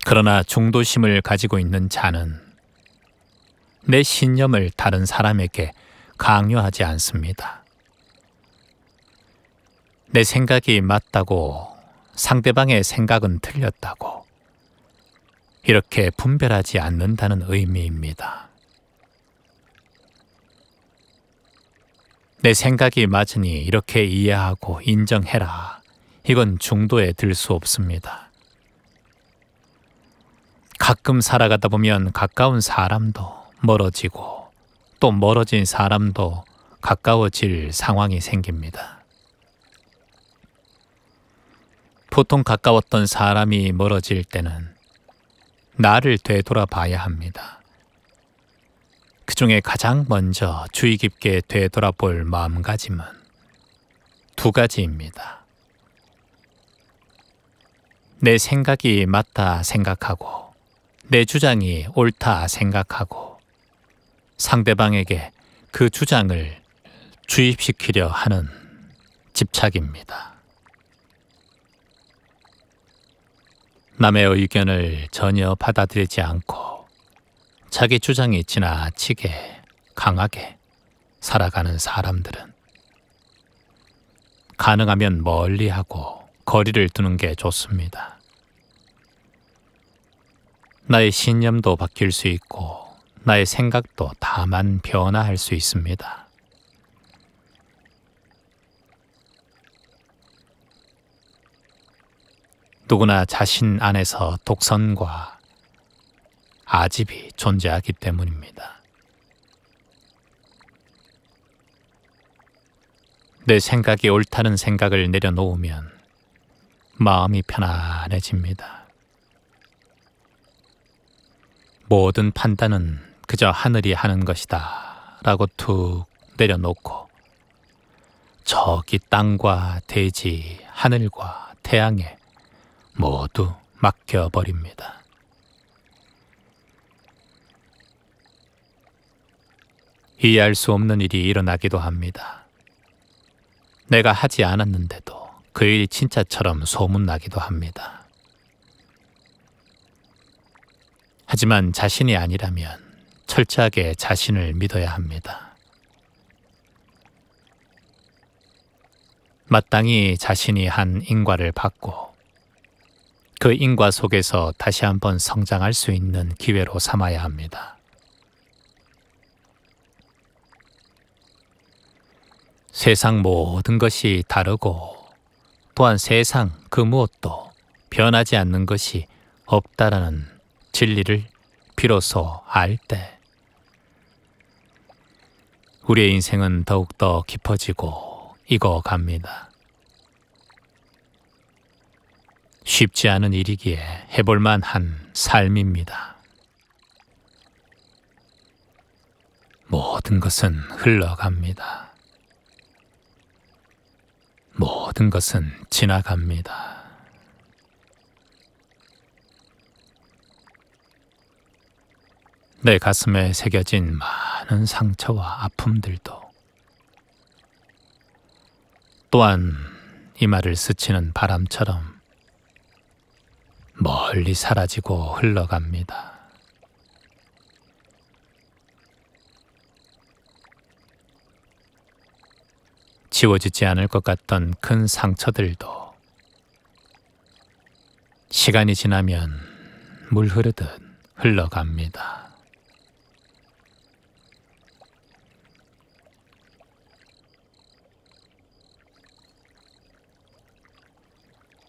그러나 중도심을 가지고 있는 자는 내 신념을 다른 사람에게 강요하지 않습니다. 내 생각이 맞다고 상대방의 생각은 틀렸다고 이렇게 분별하지 않는다는 의미입니다. 내 생각이 맞으니 이렇게 이해하고 인정해라. 이건 중도에 들 수 없습니다. 가끔 살아가다 보면 가까운 사람도 멀어지고 또 멀어진 사람도 가까워질 상황이 생깁니다. 보통 가까웠던 사람이 멀어질 때는 나를 되돌아봐야 합니다. 그 중에 가장 먼저 주의 깊게 되돌아볼 마음가짐은 두 가지입니다. 내 생각이 맞다 생각하고 내 주장이 옳다 생각하고 상대방에게 그 주장을 주입시키려 하는 집착입니다. 남의 의견을 전혀 받아들이지 않고 자기 주장이 지나치게 강하게 살아가는 사람들은 가능하면 멀리하고 거리를 두는 게 좋습니다. 나의 신념도 바뀔 수 있고 나의 생각도 다만 변화할 수 있습니다. 누구나 자신 안에서 독선과 아집이 존재하기 때문입니다. 내 생각이 옳다는 생각을 내려놓으면 마음이 편안해집니다. 모든 판단은 그저 하늘이 하는 것이다 라고 툭 내려놓고 저기 땅과 대지, 하늘과 태양에 모두 맡겨버립니다. 이해할 수 없는 일이 일어나기도 합니다. 내가 하지 않았는데도 그 일이 진짜처럼 소문나기도 합니다. 하지만 자신이 아니라면 철저하게 자신을 믿어야 합니다. 마땅히 자신이 한 인과를 받고 그 인과 속에서 다시 한번 성장할 수 있는 기회로 삼아야 합니다. 세상 모든 것이 다르고 또한 세상 그 무엇도 변하지 않는 것이 없다라는 진리를 비로소 알 때 우리의 인생은 더욱더 깊어지고 익어갑니다. 쉽지 않은 일이기에 해볼만 한 삶입니다. 모든 것은 흘러갑니다. 모든 것은 지나갑니다. 내 가슴에 새겨진 많은 상처와 아픔들도 또한 이마를 스치는 바람처럼 멀리 사라지고 흘러갑니다. 지워지지 않을 것 같던 큰 상처들도 시간이 지나면 물 흐르듯 흘러갑니다.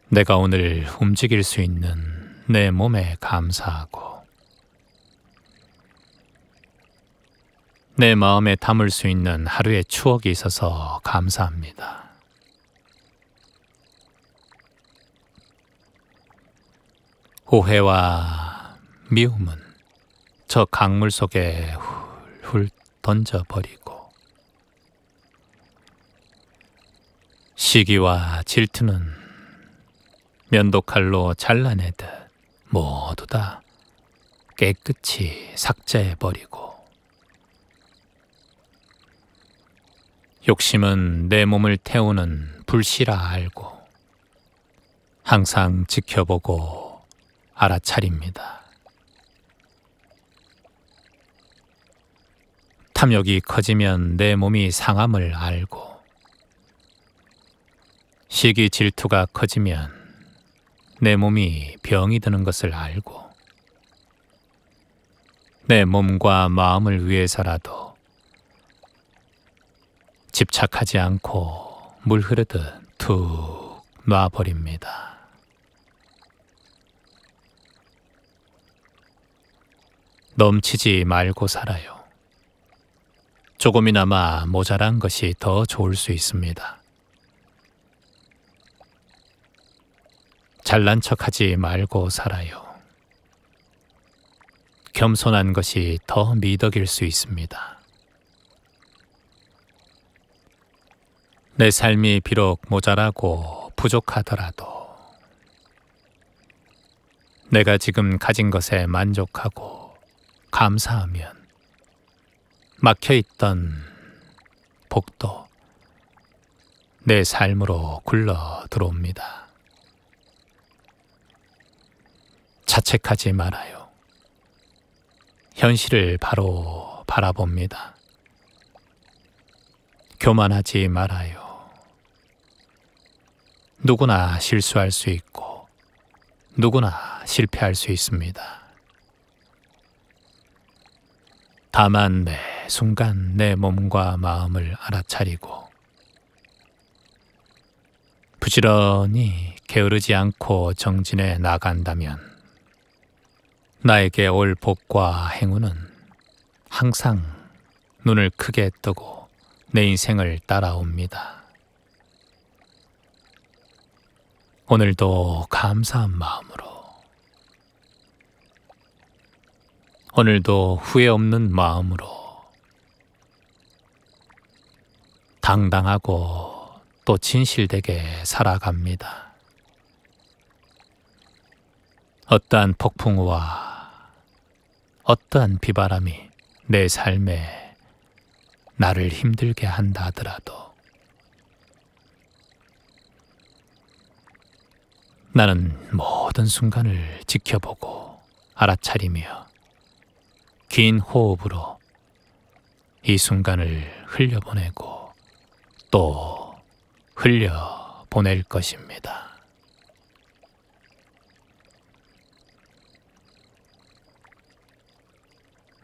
내가 오늘 움직일 수 있는 내 몸에 감사하고 내 마음에 담을 수 있는 하루의 추억이 있어서 감사합니다. 오해와 미움은 저 강물 속에 훌훌 던져버리고 시기와 질투는 면도칼로 잘라내듯 모두 다 깨끗이 삭제해버리고 욕심은 내 몸을 태우는 불씨라 알고 항상 지켜보고 알아차립니다. 탐욕이 커지면 내 몸이 상함을 알고 시기 질투가 커지면 내 몸이 병이 드는 것을 알고 내 몸과 마음을 위해서라도 집착하지 않고 물 흐르듯 툭 놔버립니다. 넘치지 말고 살아요. 조금이나마 모자란 것이 더 좋을 수 있습니다. 잘난 척하지 말고 살아요. 겸손한 것이 더 미덕일 수 있습니다. 내 삶이 비록 모자라고 부족하더라도 내가 지금 가진 것에 만족하고 감사하면 막혀있던 복도 내 삶으로 굴러 들어옵니다. 자책하지 말아요. 현실을 바로 바라봅니다. 교만하지 말아요. 누구나 실수할 수 있고 누구나 실패할 수 있습니다. 다만 매 순간 내 몸과 마음을 알아차리고 부지런히 게으르지 않고 정진해 나간다면 나에게 올 복과 행운은 항상 눈을 크게 뜨고 내 인생을 따라옵니다. 오늘도 감사한 마음으로, 오늘도 후회 없는 마음으로 당당하고 또 진실되게 살아갑니다. 어떠한 폭풍우와 어떠한 비바람이 내 삶에 나를 힘들게 한다 하더라도 나는 모든 순간을 지켜보고 알아차리며 긴 호흡으로 이 순간을 흘려보내고 또 흘려보낼 것입니다.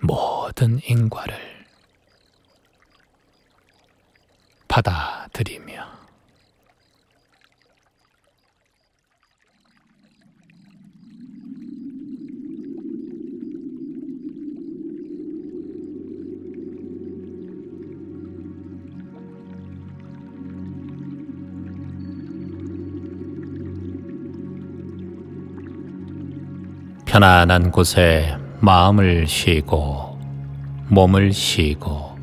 모든 인과를 받아들이며 편안한 곳에 마음을 쉬고 몸을 쉬고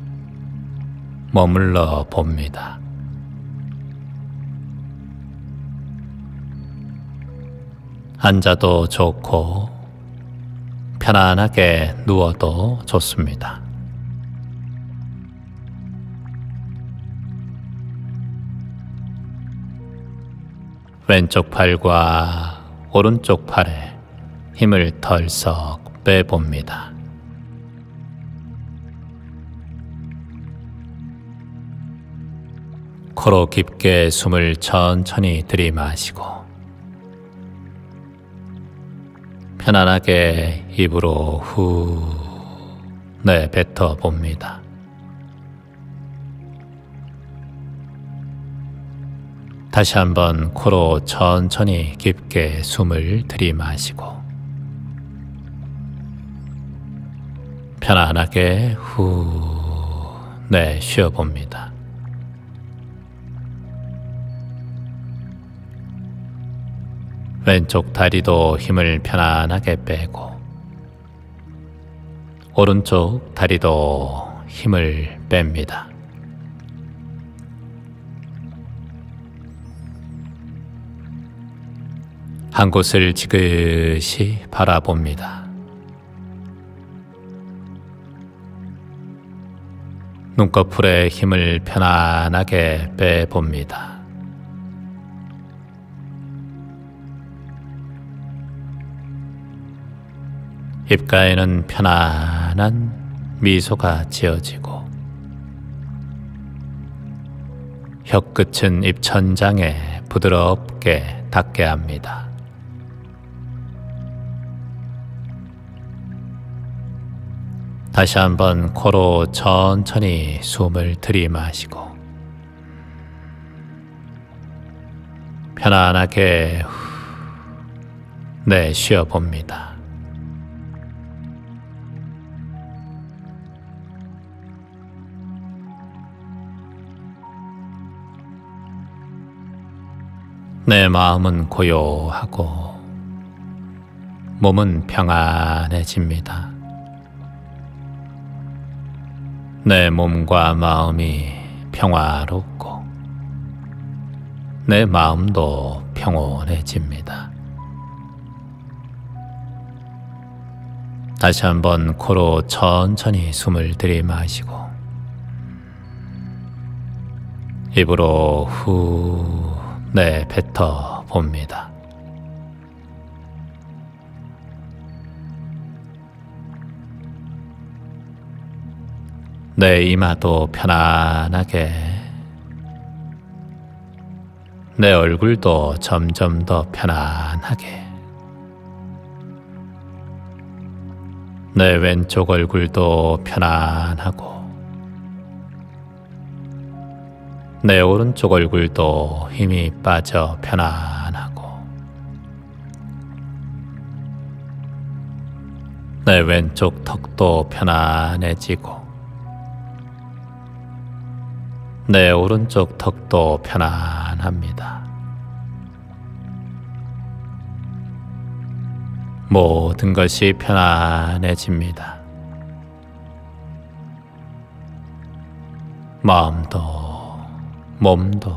머물러 봅니다. 앉아도 좋고 편안하게 누워도 좋습니다. 왼쪽 팔과 오른쪽 팔에 힘을 덜썩 빼봅니다. 코로 깊게 숨을 천천히 들이마시고 편안하게 입으로 후 내뱉어 봅니다. 다시 한번 코로 천천히 깊게 숨을 들이마시고 편안하게 후 내쉬어봅니다. 왼쪽 다리도 힘을 편안하게 빼고 오른쪽 다리도 힘을 뺍니다. 한 곳을 지그시 바라봅니다. 눈꺼풀에 힘을 편안하게 빼봅니다. 입가에는 편안한 미소가 지어지고 혀끝은 입천장에 부드럽게 닿게 합니다. 다시 한번 코로 천천히 숨을 들이마시고 편안하게 내쉬어 봅니다. 내 마음은 고요하고 몸은 평안해집니다. 내 몸과 마음이 평화롭고 내 마음도 평온해집니다. 다시 한번 코로 천천히 숨을 들이마시고 입으로 후 내뱉어 봅니다. 내 이마도 편안하게, 내 얼굴도 점점 더 편안하게, 내 왼쪽 얼굴도 편안하고, 내 오른쪽 얼굴도 힘이 빠져 편안하고, 내 왼쪽 턱도 편안해지고, 내 오른쪽 턱도 편안합니다. 모든 것이 편안해집니다. 마음도 몸도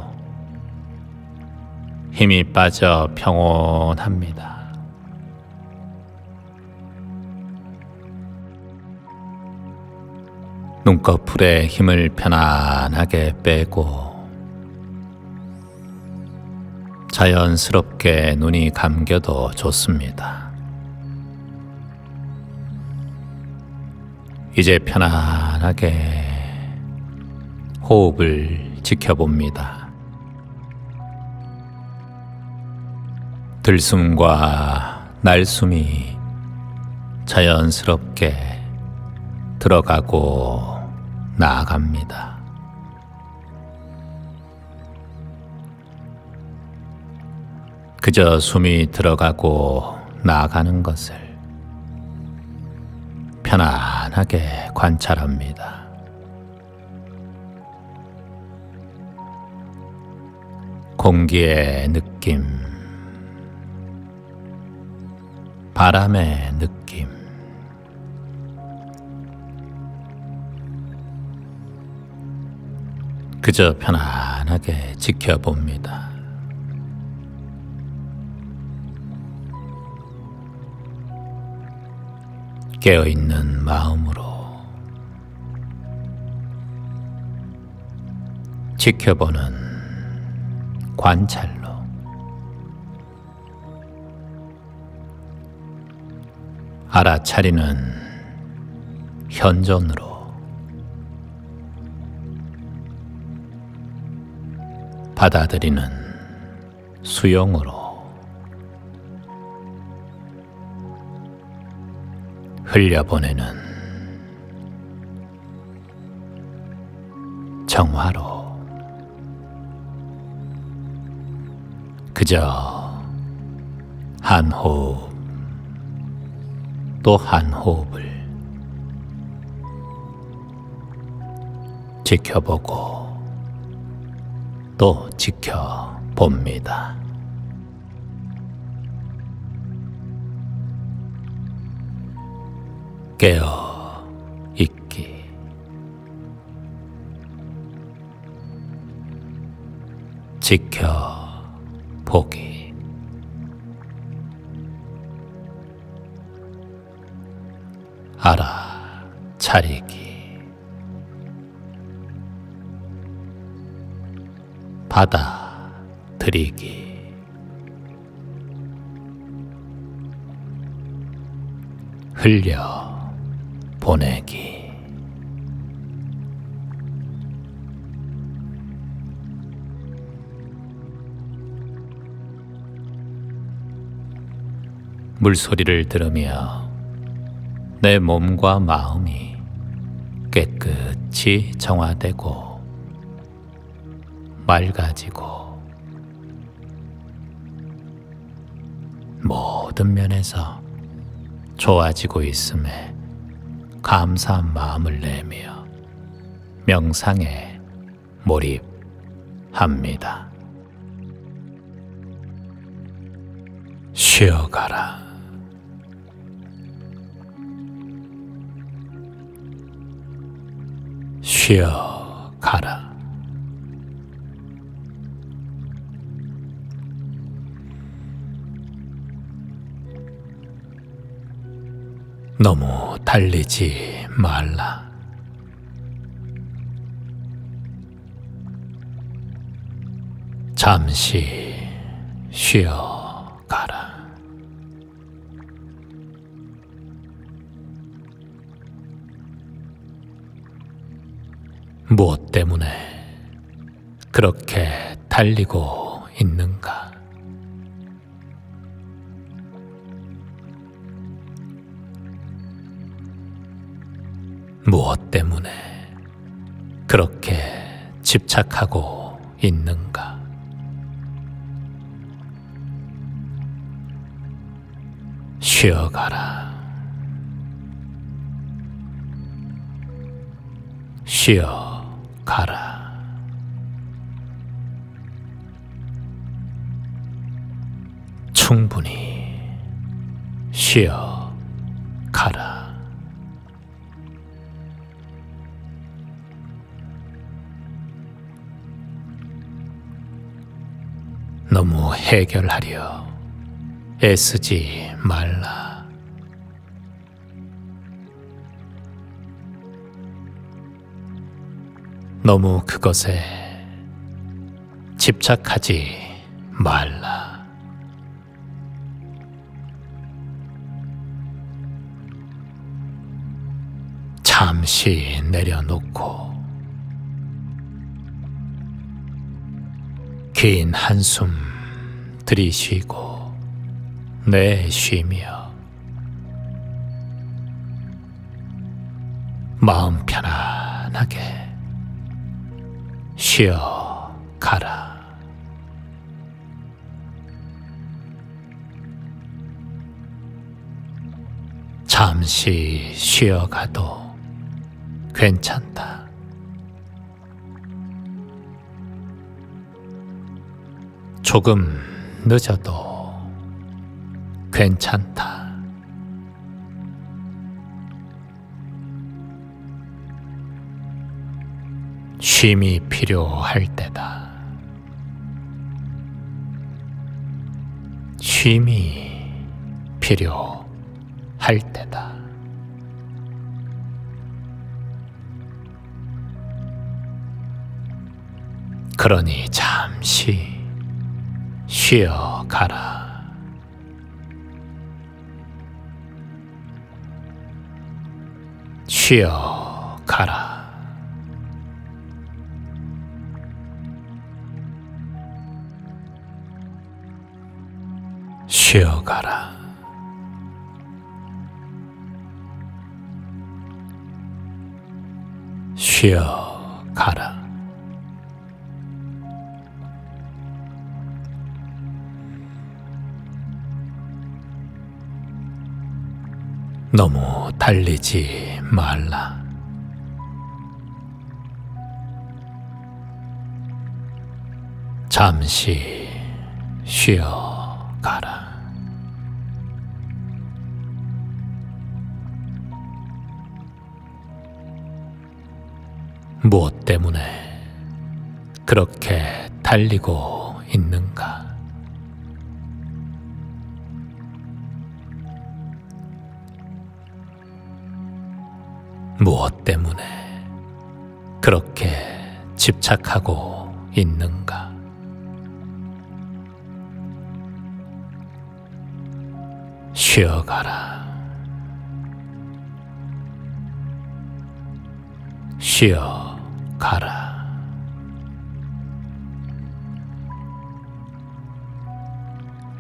힘이 빠져 평온합니다. 눈꺼풀에 힘을 편안하게 빼고 자연스럽게 눈이 감겨도 좋습니다. 이제 편안하게 호흡을 지켜봅니다. 들숨과 날숨이 자연스럽게 들어가고 나아갑니다. 그저 숨이 들어가고 나아가는 것을 편안하게 관찰합니다. 공기의 느낌, 바람의 느낌, 그저 편안하게 지켜봅니다. 깨어있는 마음으로 지켜보는 관찰로 알아차리는 현존으로 받아들이는 수용으로 흘려보내는 정화로 그저 한 호흡 또 한 호흡을 지켜보고 또 지켜봅니다. 깨어 있기, 지켜보기, 알아차리기, 받아들이기, 흘려보내기. 물소리를 들으며 내 몸과 마음이 깨끗이 정화되고 맑아지고 모든 면에서 좋아지고 있음에 감사한 마음을 내며 명상에 몰입합니다. 쉬어가라. 쉬어가라. 너무 달리지 말라. 잠시 쉬어가라. 무엇 때문에 그렇게 달리고 있는가? 무엇 때문에 그렇게 집착하고 있는가? 쉬어가라. 쉬어가라. 충분히 쉬어가라. 너무 해결하려 애쓰지 말라. 너무 그것에 집착하지 말라. 잠시 내려놓고 긴 한숨 들이쉬고 내쉬며 마음 편안하게 쉬어가라. 잠시 쉬어가도 괜찮다. 조금 늦어도 괜찮다. 쉼이 필요할 때다. 쉼이 필요할 때다. 그러니 잠시 쉬어가라. 쉬어가라. 쉬어가라. 쉬어가라. 너무 달리지 말라. 잠시 쉬어가라. 무엇 때문에 그렇게 달리고 있는가? 무엇 때문에 그렇게 집착하고 있는가? 쉬어가라. 쉬어가라.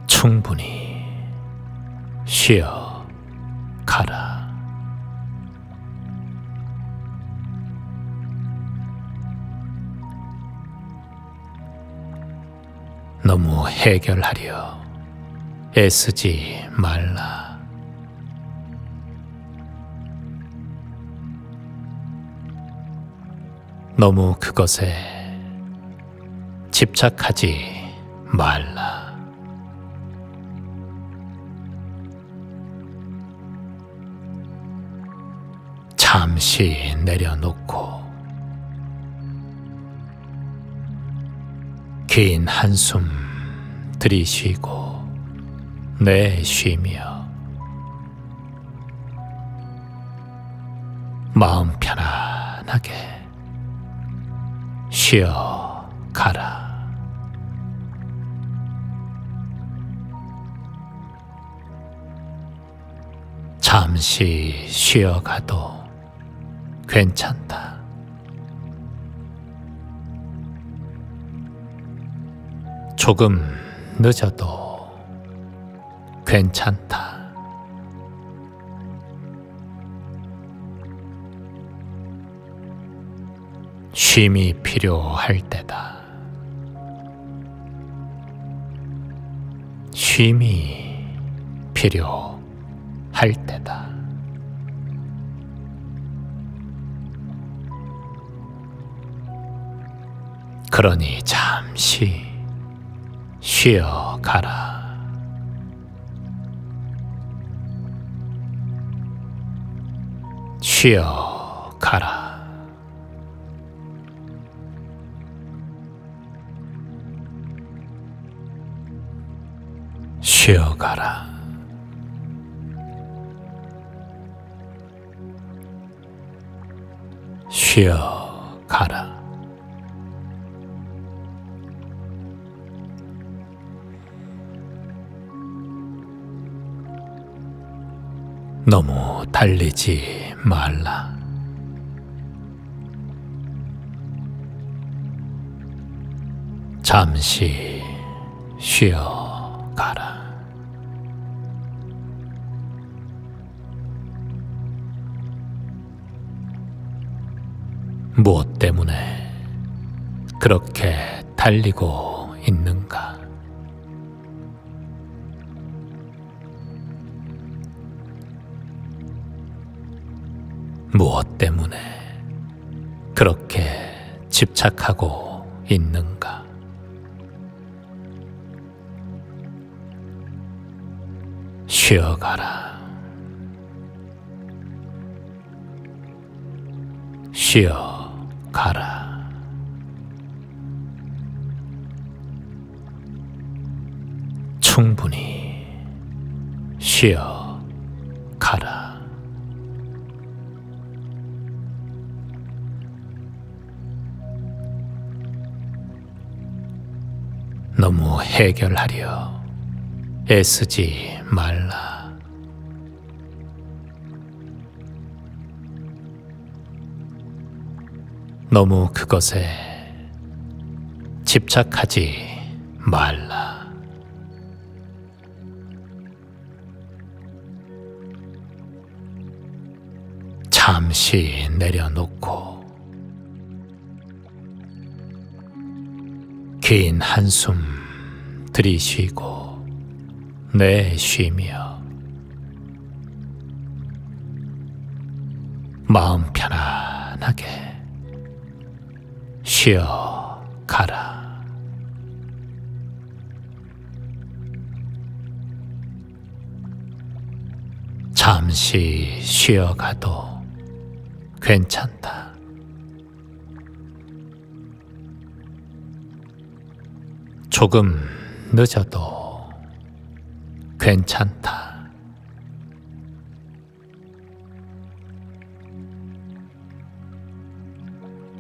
충분히 쉬어가라. 너무 해결하려 애쓰지 말라. 너무 그것에 집착하지 말라. 잠시 내려놓고 긴 한숨 들이쉬고 내쉬며 마음 편안하게 쉬어가라. 잠시 쉬어가도 괜찮다. 조금 늦어도 괜찮다. 쉼이 필요할 때다. 쉼이 필요할 때다. 그러니 잠시 쉬어가라. 쉬어가라. 쉬어가라. 쉬어가라. 너무 달리지 말라. 잠시 쉬어가라. 무엇 때문에 그렇게 달리고 있는가? 무엇 때문에 그렇게 집착하고 있는가? 쉬어가라. 쉬어가라. 충분히 쉬어가라. 너무 해결하려 애쓰지 말라. 너무 그것에 집착하지 말라. 잠시 내려놓고 긴 한숨 들이쉬고 내쉬며 마음 편안하게 쉬어가라. 잠시 쉬어가도 괜찮다. 조금 늦어도 괜찮다.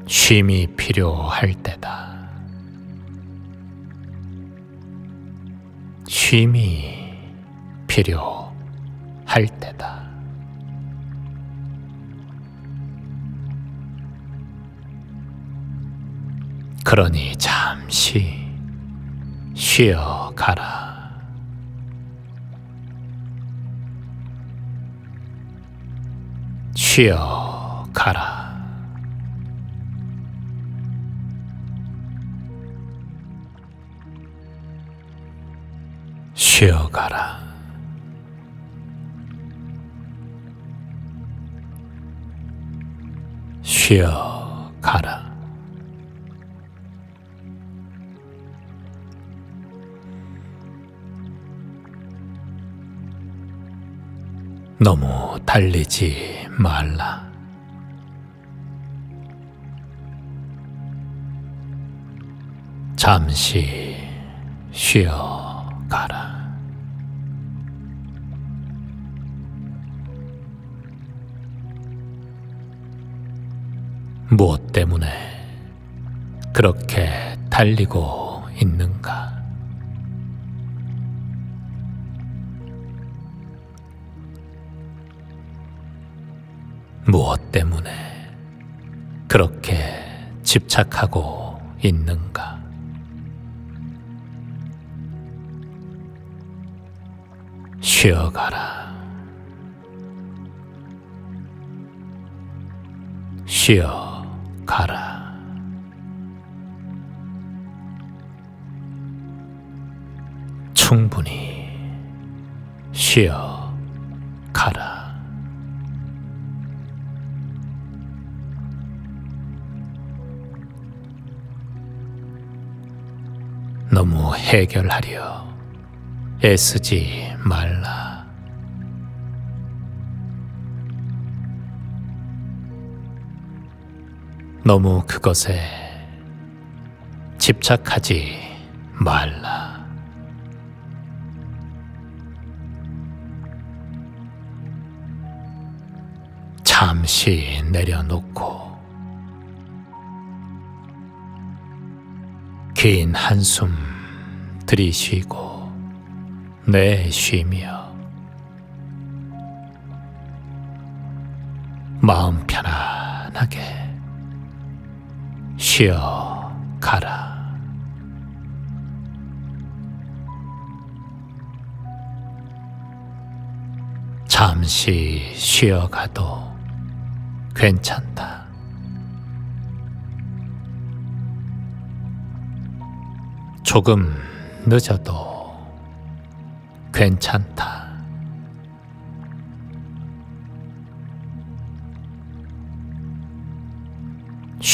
쉼이 필요할 때다. 쉼이 필요할 때다. 그러니 잠시 쉬어가라. 쉬어가라. 쉬어가라. 쉬어가라. 너무 달리지 말라. 잠시 쉬어가라. 무엇 때문에 그렇게 달리고 있는가? 무엇 때문에 그렇게 집착하고 있는가? 쉬어가라. 쉬어가라. 충분히 쉬어가라. 너무 해결하려 애쓰지 말라. 너무 그것에 집착하지 말라. 잠시 내려놓고 긴 한숨 들이쉬고 내쉬며 마음 편안하게 쉬어가라. 잠시 쉬어가도 괜찮다. 조금 늦어도 괜찮다.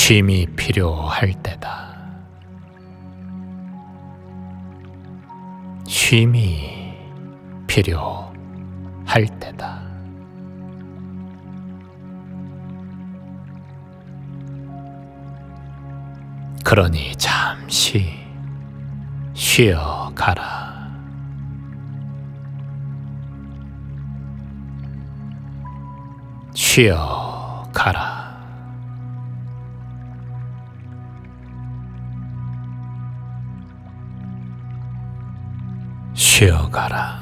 쉼이 필요할 때다. 쉼이 필요할 때다. 그러니 잠시 쉬어가라. 쉬어가라. 쉬어가라.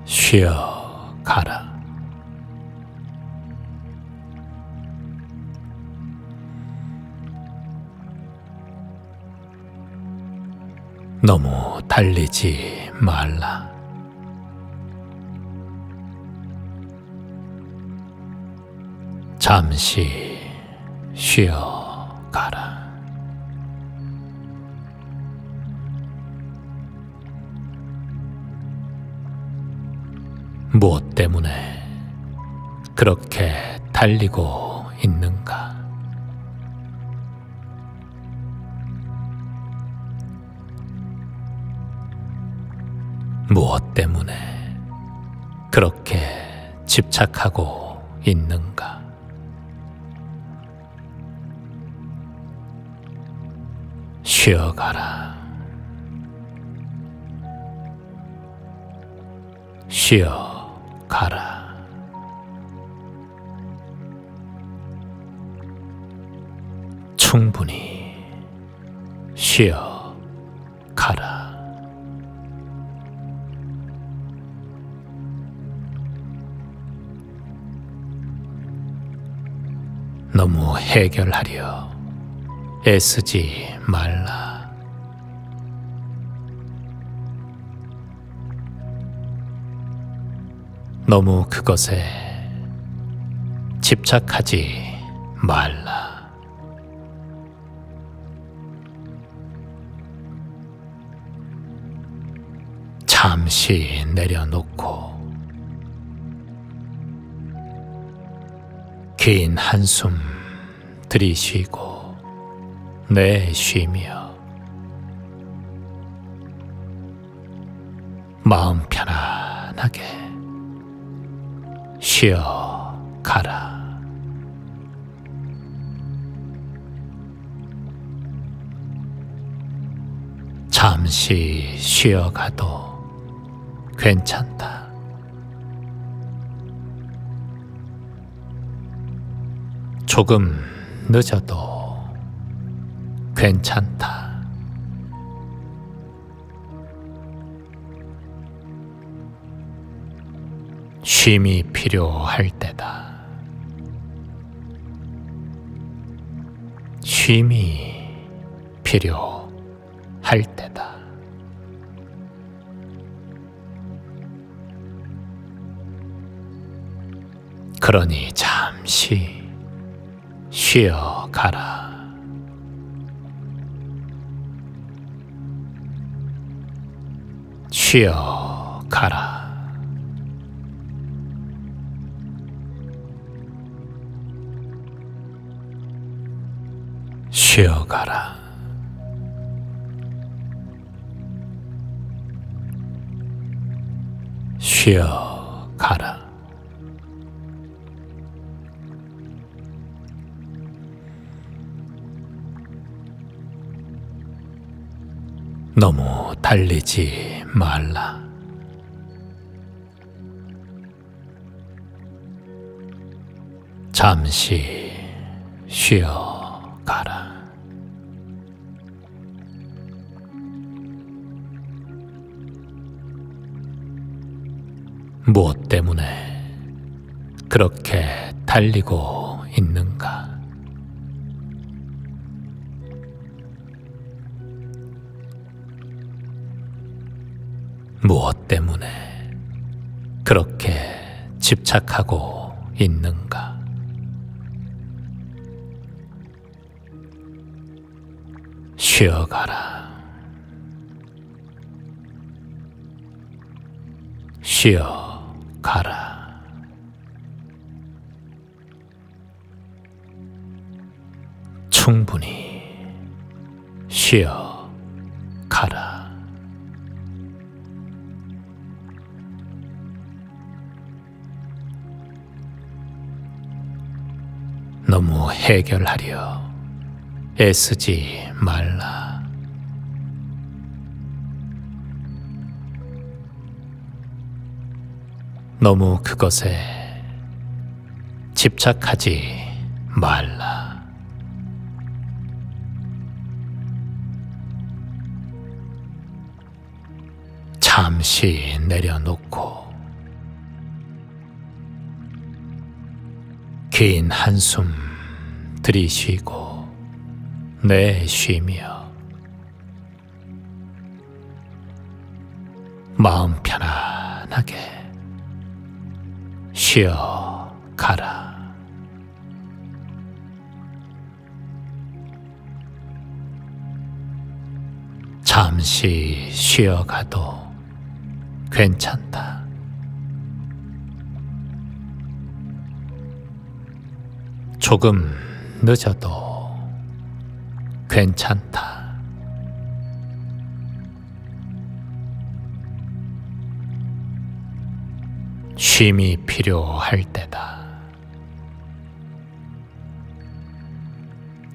쉬어가라. 너무 달리지 말라. 잠시 쉬어가라. 무엇 때문에 그렇게 달리고 있는가? 무엇 때문에 그렇게 집착하고 있는가? 쉬어가라. 쉬어가라. 충분히 쉬어가라. 너무 해결하려 애쓰지 말라. 너무 그것에 집착하지 말라. 잠시 내려놓고 긴 한숨 들이쉬고 내쉬며 마음 편안하게 쉬어가라. 잠시 쉬어가도 괜찮다. 조금 늦어도 괜찮다. 쉼이 필요할 때다. 쉼이 필요할 때다. 그러니 잠시 쉬어가라. 쉬어가라. 쉬어가라. 쉬어가라. 너무 달리지 말라. 잠시 쉬어가라. 무엇 때문에 그렇게 달리고 있는가? 무엇 때문에 그렇게 집착하고 있는가? 쉬어가라. 쉬어가라. 충분히 쉬어가라. 너무 해결하려 애쓰지 말라. 너무 그것에 집착하지 말라. 잠시 내려놓고 긴 한숨 들이쉬고 내쉬며 마음 편안하게 쉬어가라. 잠시 쉬어가도 괜찮다. 조금 늦어도 괜찮다. 쉼이 필요할 때다.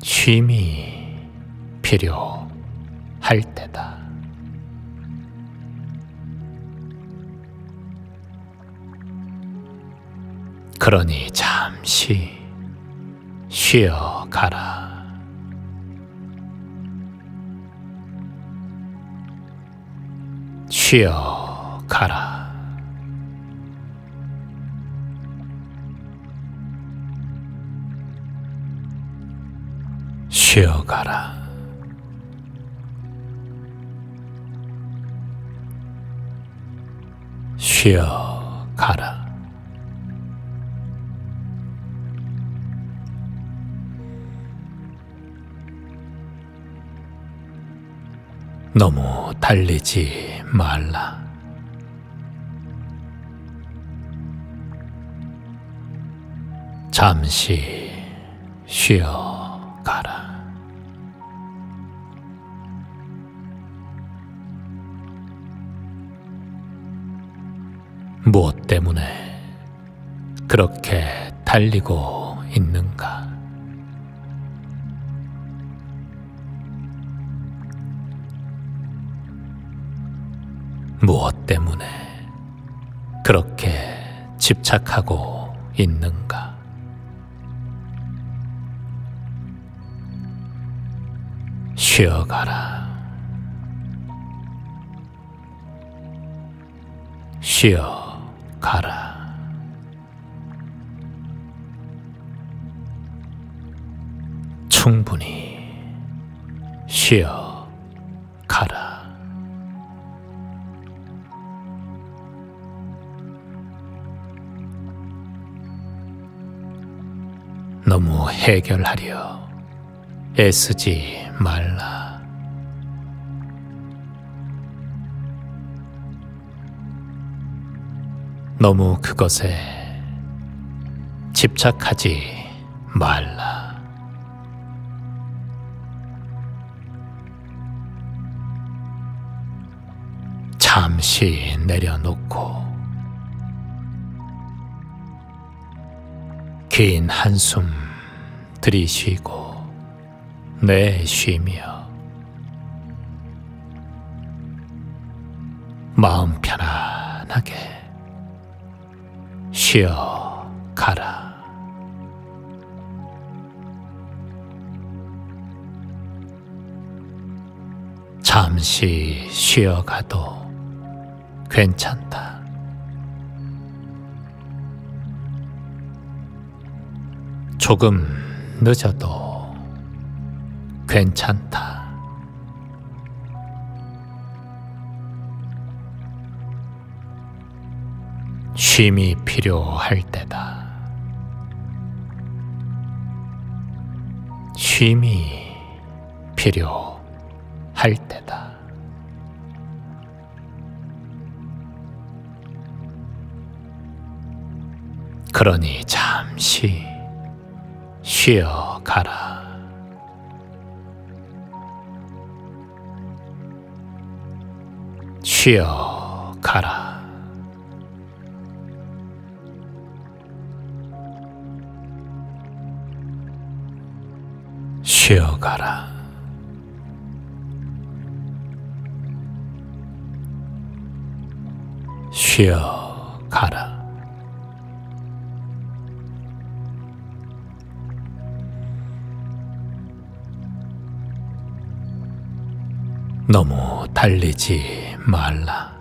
쉼이 필요할 때다. 그러니 잠시 쉬어가라. 쉬어가라. 쉬어가라. 쉬어가라. 너무 달리지 말라. 잠시 쉬어가라. 무엇 때문에 그렇게 달리고 있는가? 무엇 때문에 그렇게 집착하고 있는가? 쉬어가라. 쉬어가라. 충분히 쉬어가라. 너무 해결하려 애쓰지 말라. 너무 그것에 집착하지 말라. 잠시 내려놓고 긴 한숨 들이쉬고 내쉬며 마음 편안하게 쉬어가라. 잠시 쉬어가도 괜찮다. 조금 늦어도 괜찮다. 쉼이 필요할 때다. 쉼이 필요할 때다. 그러니 잠시 쉬어가라. 쉬어가라. 쉬어가라. 쉬어가라. 너무 달리지 말라.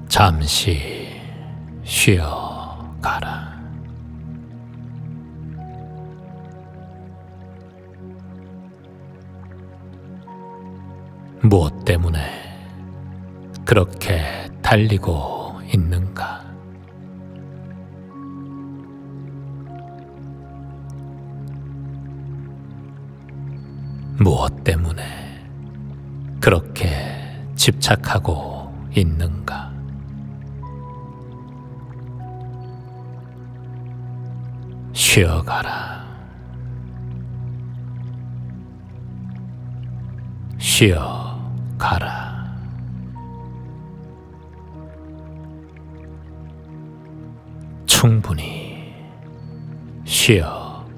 잠시 쉬어가라. 무엇 때문에 그렇게 달리고 있는가? 무엇 때문에 그렇게 집착하고 있는가? 쉬어가라. 쉬어가라. 충분히 쉬어가라.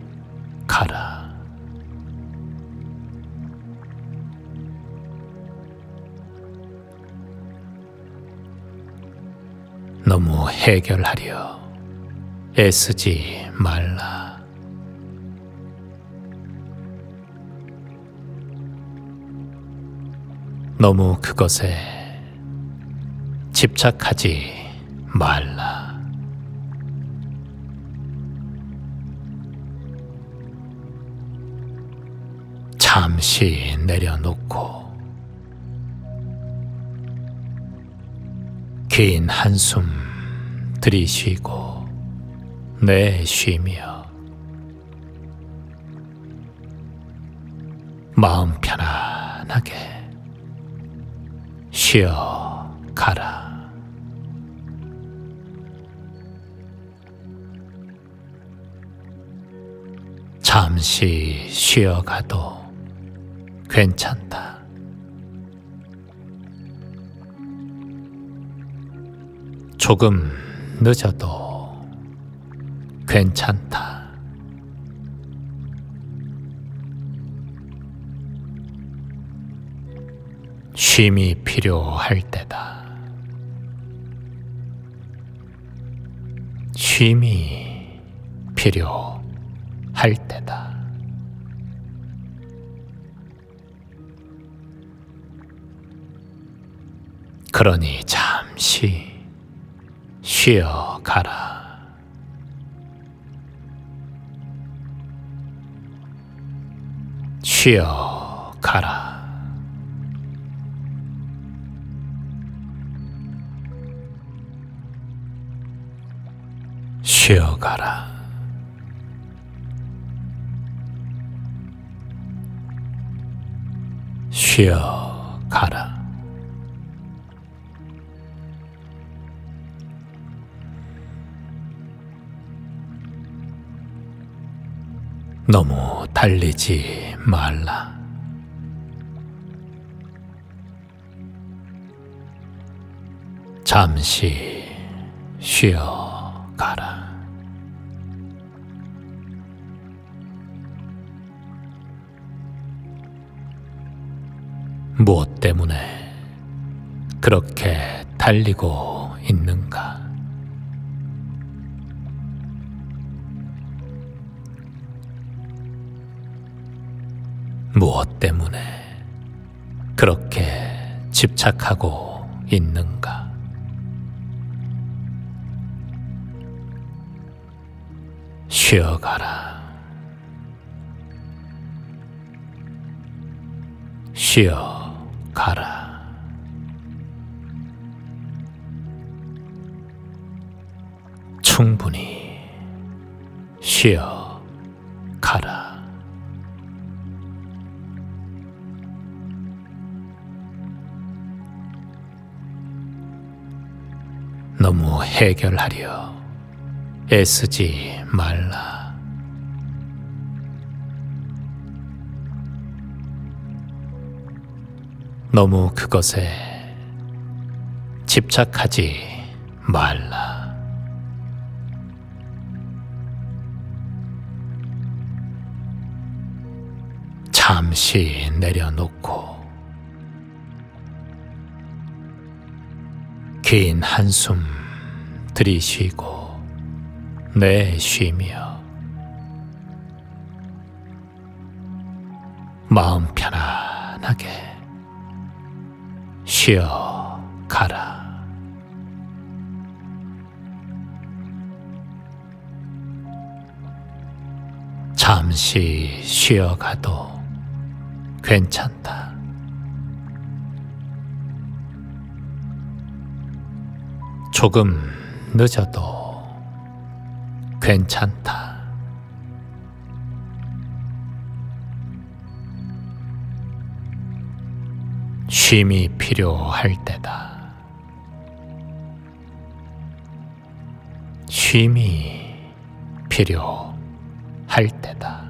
너무 해결하려 애쓰지 말라. 너무 그것에 집착하지 말라. 잠시 내려놓고 긴 한숨 들이쉬고 내쉬며 마음 편안하게 쉬어가라. 잠시 쉬어가도 괜찮다. 조금 늦어도 괜찮다. 쉼이 필요할 때다. 쉼이 필요할 때다. 그러니 잠시 쉬어가라. 쉬어가라. 쉬어가라. 쉬어가라. 너무 달리지 말라. 잠시 쉬어가라. 무엇 때문에 그렇게 달리고 있는가? 무엇 때문에 그렇게 집착하고 있는가? 쉬어가라. 쉬어가라. 충분히 쉬어가라. 너무 해결하려 애쓰지 말라. 너무 그것에 집착하지 말라. 잠시 내려놓고 긴 한숨 들이쉬고 내쉬며 마음 편안하게 쉬어가라. 잠시 쉬어가도 괜찮다. 조금 늦어도 괜찮다. 쉼이 필요할 때다. 쉼이 필요할 때다.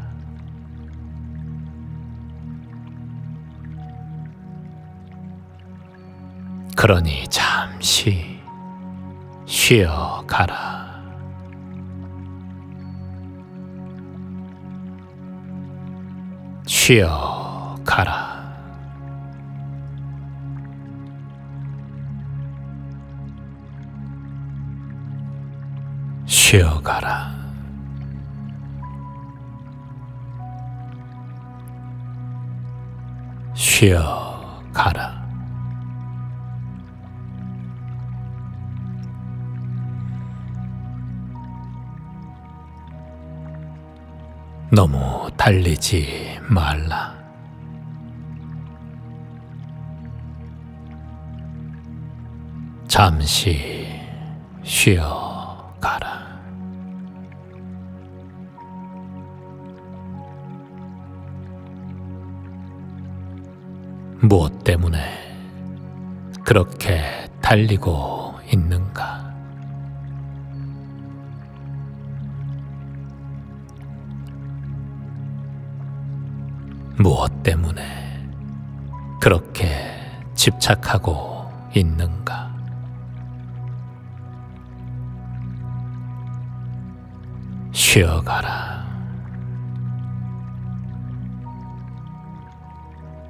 그러니 잠시 쉬어가라. 쉬어가라. 쉬어가라. 쉬어가라. 너무 달리지 말라. 잠시 쉬어가라. 무엇 때문에 그렇게 달리고 있는가? 무엇 때문에 그렇게 집착하고 있는가? 쉬어가라.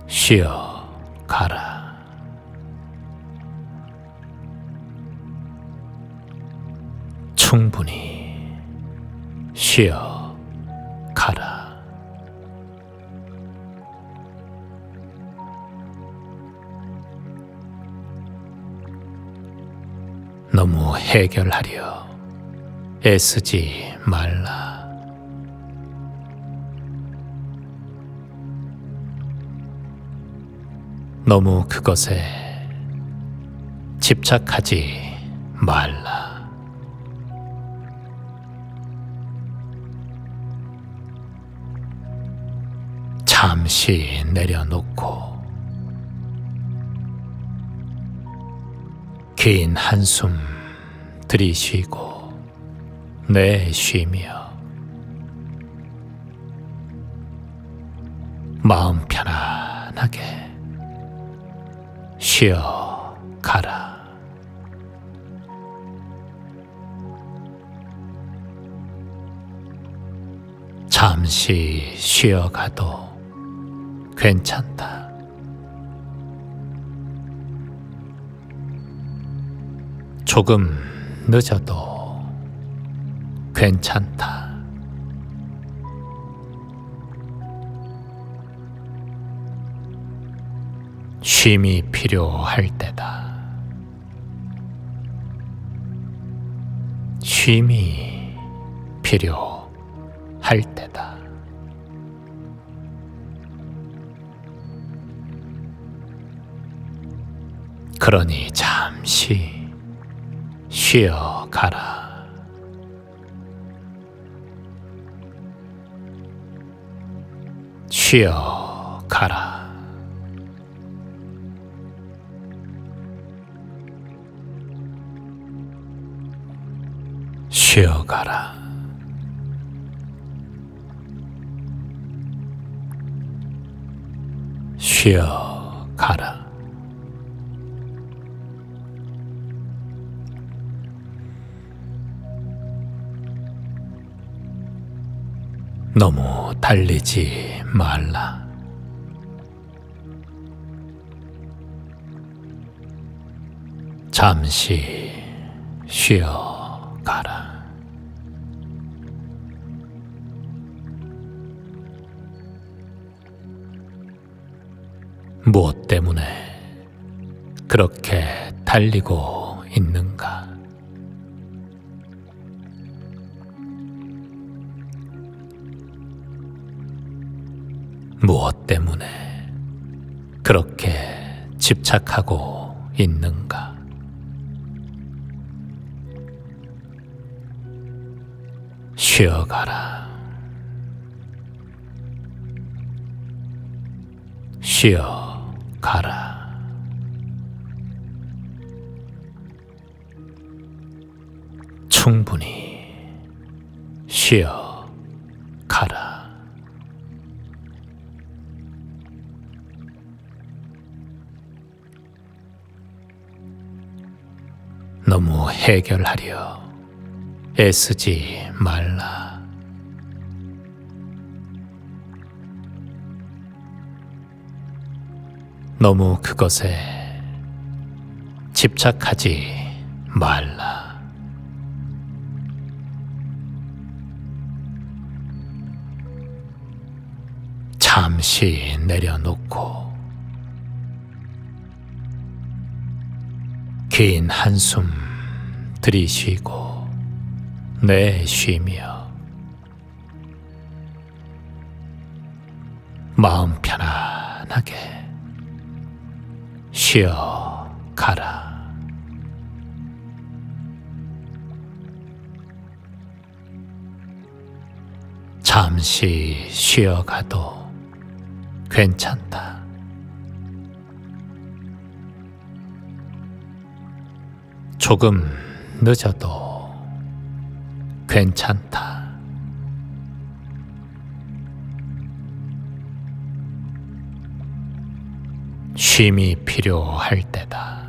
쉬어가라. 충분히 쉬어가라. 너무 해결하려 애쓰지 말라. 너무 그것에 집착하지 말라. 잠시 내려놓고 긴 한숨 들이쉬고 내쉬며 마음 편안하게 쉬어가라. 잠시 쉬어가도 괜찮다. 조금 늦어도 괜찮다. 쉼이 필요할 때다. 쉼이 필요할 할 때다. 그러니 잠시 쉬어가라. 쉬어가라. 쉬어가라. 쉬어가라. 너무 달리지 말라. 잠시 쉬어가라. 무엇 때문에 그렇게 달리고 있는가? 무엇 때문에 그렇게 집착하고 있는가? 쉬어가라. 쉬어가라. 충분히 쉬어가라. 너무 해결하려 애쓰지 말라. 너무 그것에 집착하지 말라. 잠시 내려놓고 긴 한숨 들이쉬고 내쉬며 마음 편안하게 쉬어가라. 잠시 쉬어가도 괜찮다. 조금 늦어도 괜찮다. 쉼이 필요할 때다.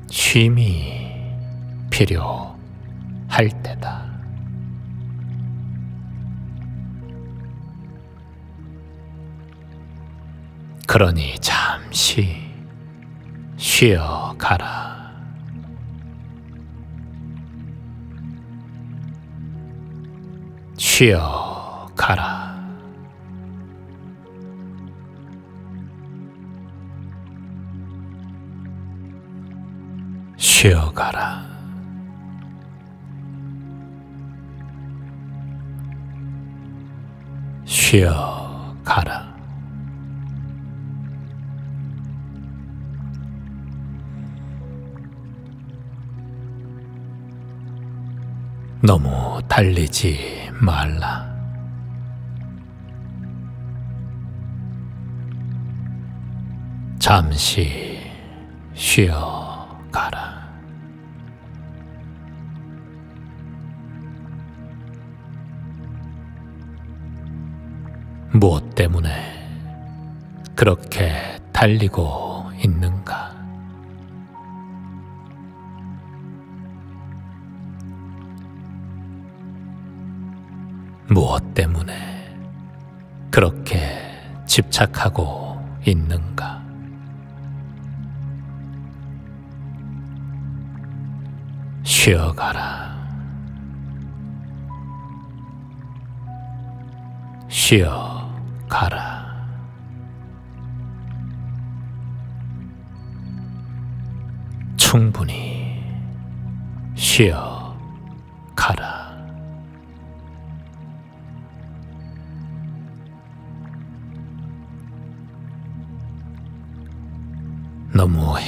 쉼이 필요할 때다. 그러니 잠시 쉬어가라. 쉬어가라. 쉬어가라. 쉬어가라. 너무 달리지 말라. 잠시 쉬어가라. 무엇 때문에 그렇게 달리고 있는가? 무엇 때문에 그렇게 집착하고 있는가? 쉬어가라. 쉬어가라. 충분히 쉬어가라.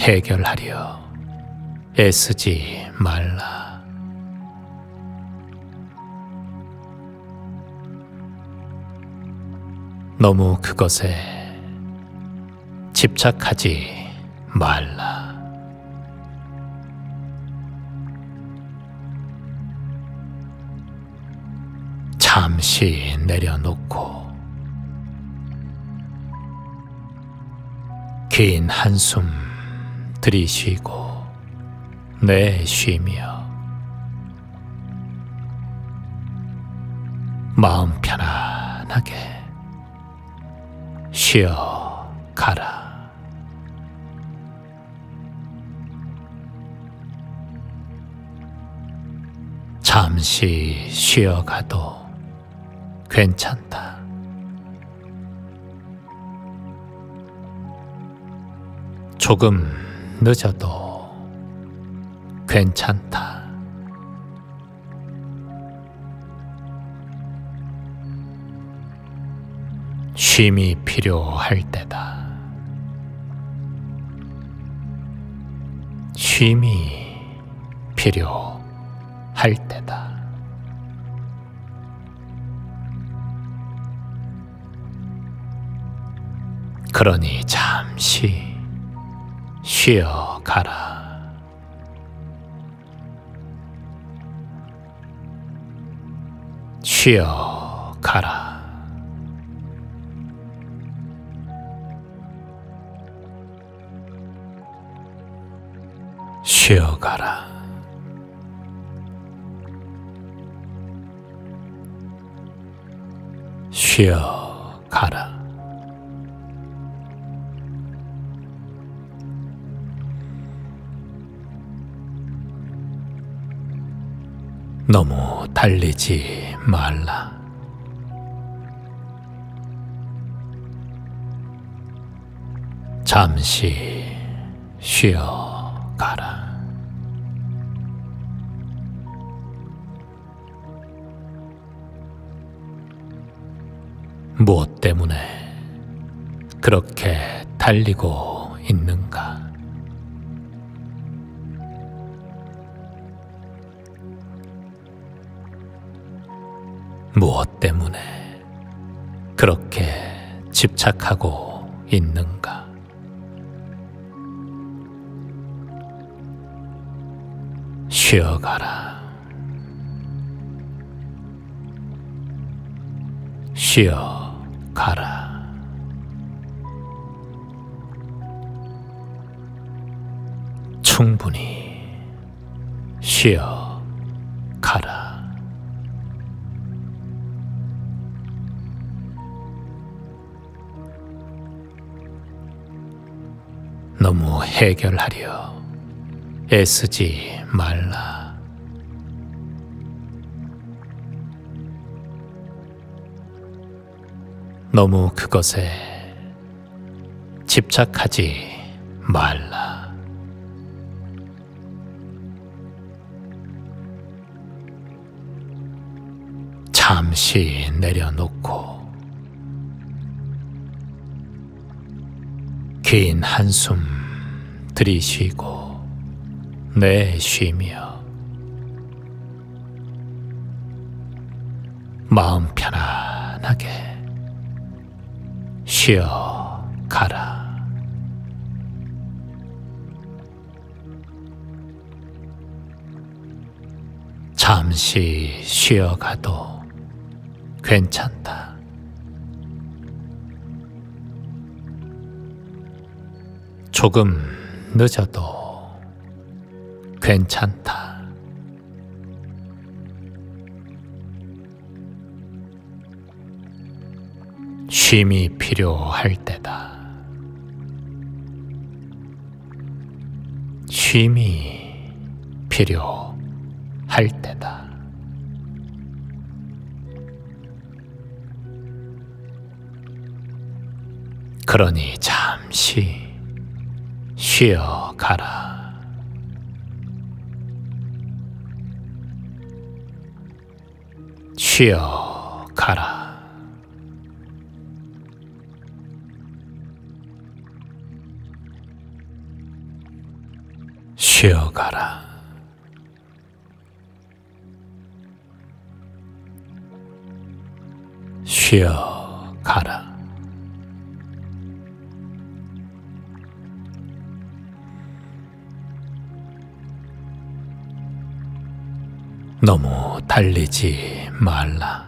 해결하려 애쓰지 말라. 너무 그것에 집착하지 말라. 잠시 내려놓고 긴 한숨 들이쉬고 내쉬며 마음 편안하게 쉬어가라. 잠시 쉬어가도 괜찮다. 조금 늦어도 괜찮다. 쉼이 필요할 때다. 쉼이 필요할 때다. 그러니 잠시 쉬어가라. 쉬어가라. 쉬어가라. 쉬어가라. 너무 달리지 말라. 잠시 쉬어가라. 무엇 때문에 그렇게 달리고 있는가? 무엇 때문에 그렇게 집착하고 있는가? 쉬어가라. 쉬어가라. 충분히 쉬어가라. 너무 해결하려 애쓰지 말라. 너무 그것에 집착하지 말라. 잠시 내려놓고 긴 한숨 들이쉬고 내쉬며 마음 편안하게 쉬어가라. 잠시 쉬어가도 괜찮다. 조금 늦어도 괜찮다. 쉼이 필요할 때다. 쉼이 필요할 때다. 그러니 잠시 쉬어가라. 쉬어가라. 쉬어가라. 쉬어가라. 너무 달리지 말라.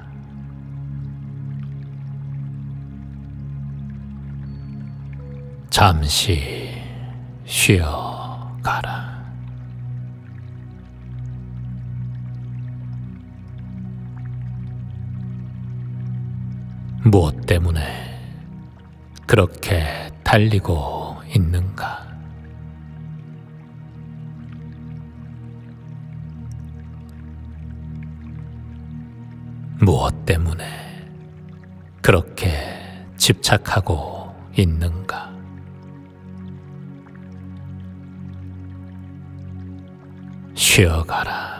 잠시 쉬어가라. 무엇 때문에 그렇게 달리고 있는가? 무엇 때문에 그렇게 집착하고 있는가? 쉬어가라.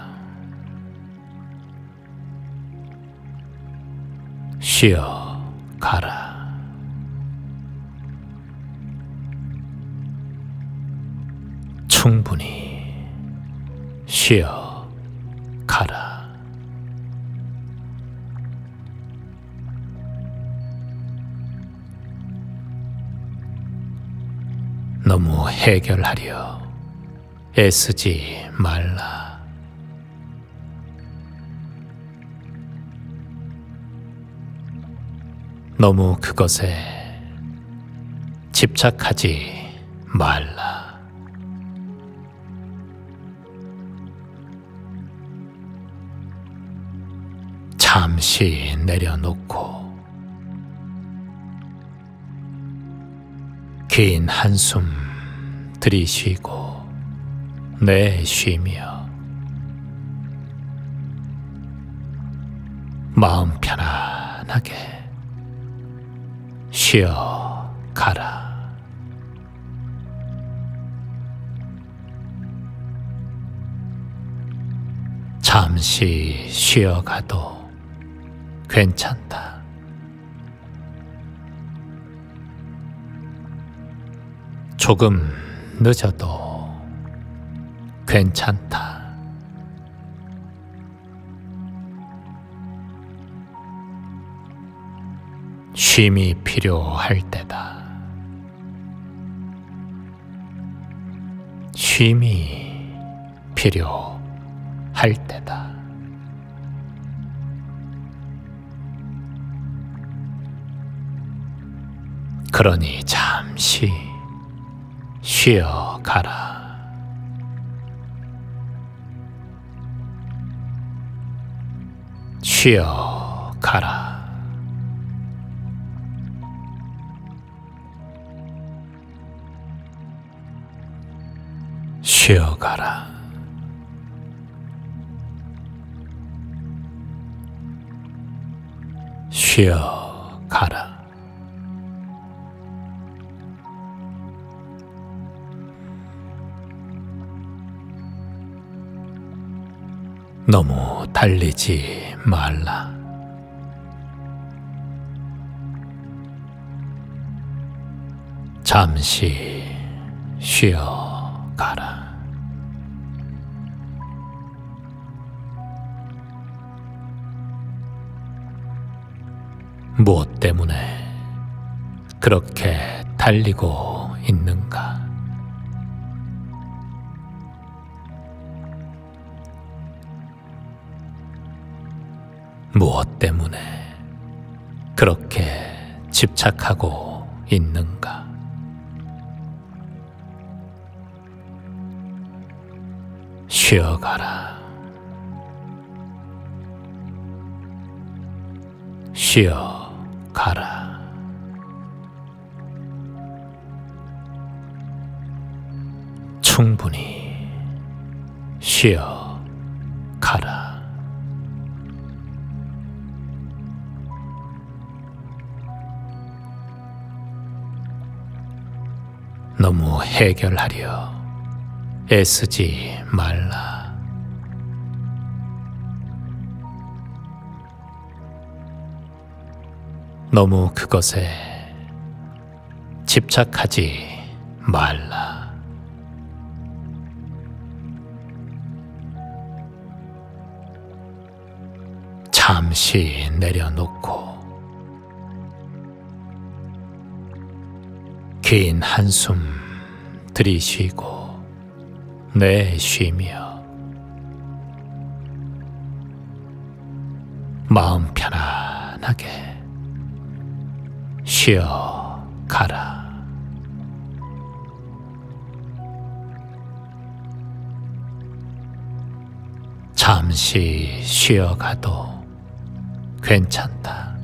쉬어가라. 충분히 쉬어가라. 너무 해결하려 애쓰지 말라. 너무 그것에 집착하지 말라. 잠시 내려놓고 긴 한숨 들이쉬고 내쉬며 마음 편안하게 쉬어가라. 잠시 쉬어가도 괜찮다. 조금 늦어도 괜찮다. 쉼이 필요할 때다. 쉼이 필요할 때다. 그러니 잠시 쉬어가라. 쉬어가라. 쉬어가라. 쉬어가라. 너무 달리지 말라. 잠시 쉬어가라. 무엇 때문에 그렇게 달리고 있는가? 무엇 때문에 그렇게 집착하고 있는가? 쉬어가라. 쉬어가라. 충분히 쉬어가라. 너무 해결하려 애쓰지 말라. 너무 그것에 집착하지 말라. 잠시 내려놓고 긴 한숨 들이쉬고 내쉬며 마음 편안하게 쉬어가라. 잠시 쉬어가도 괜찮다.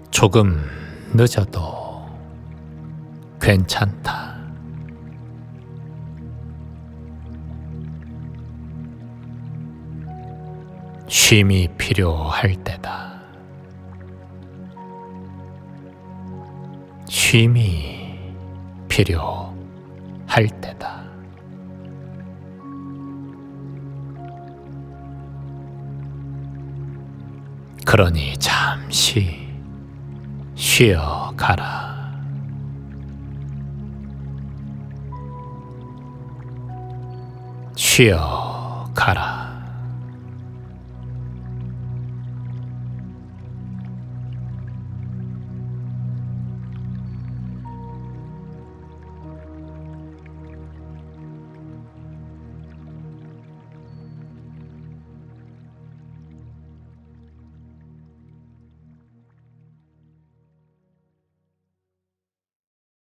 조금 늦어도 괜찮다. 쉼이 필요할 때다. 쉼이 필요할 때다. 그러니 잠시 쉬어가라. 쉬어가라.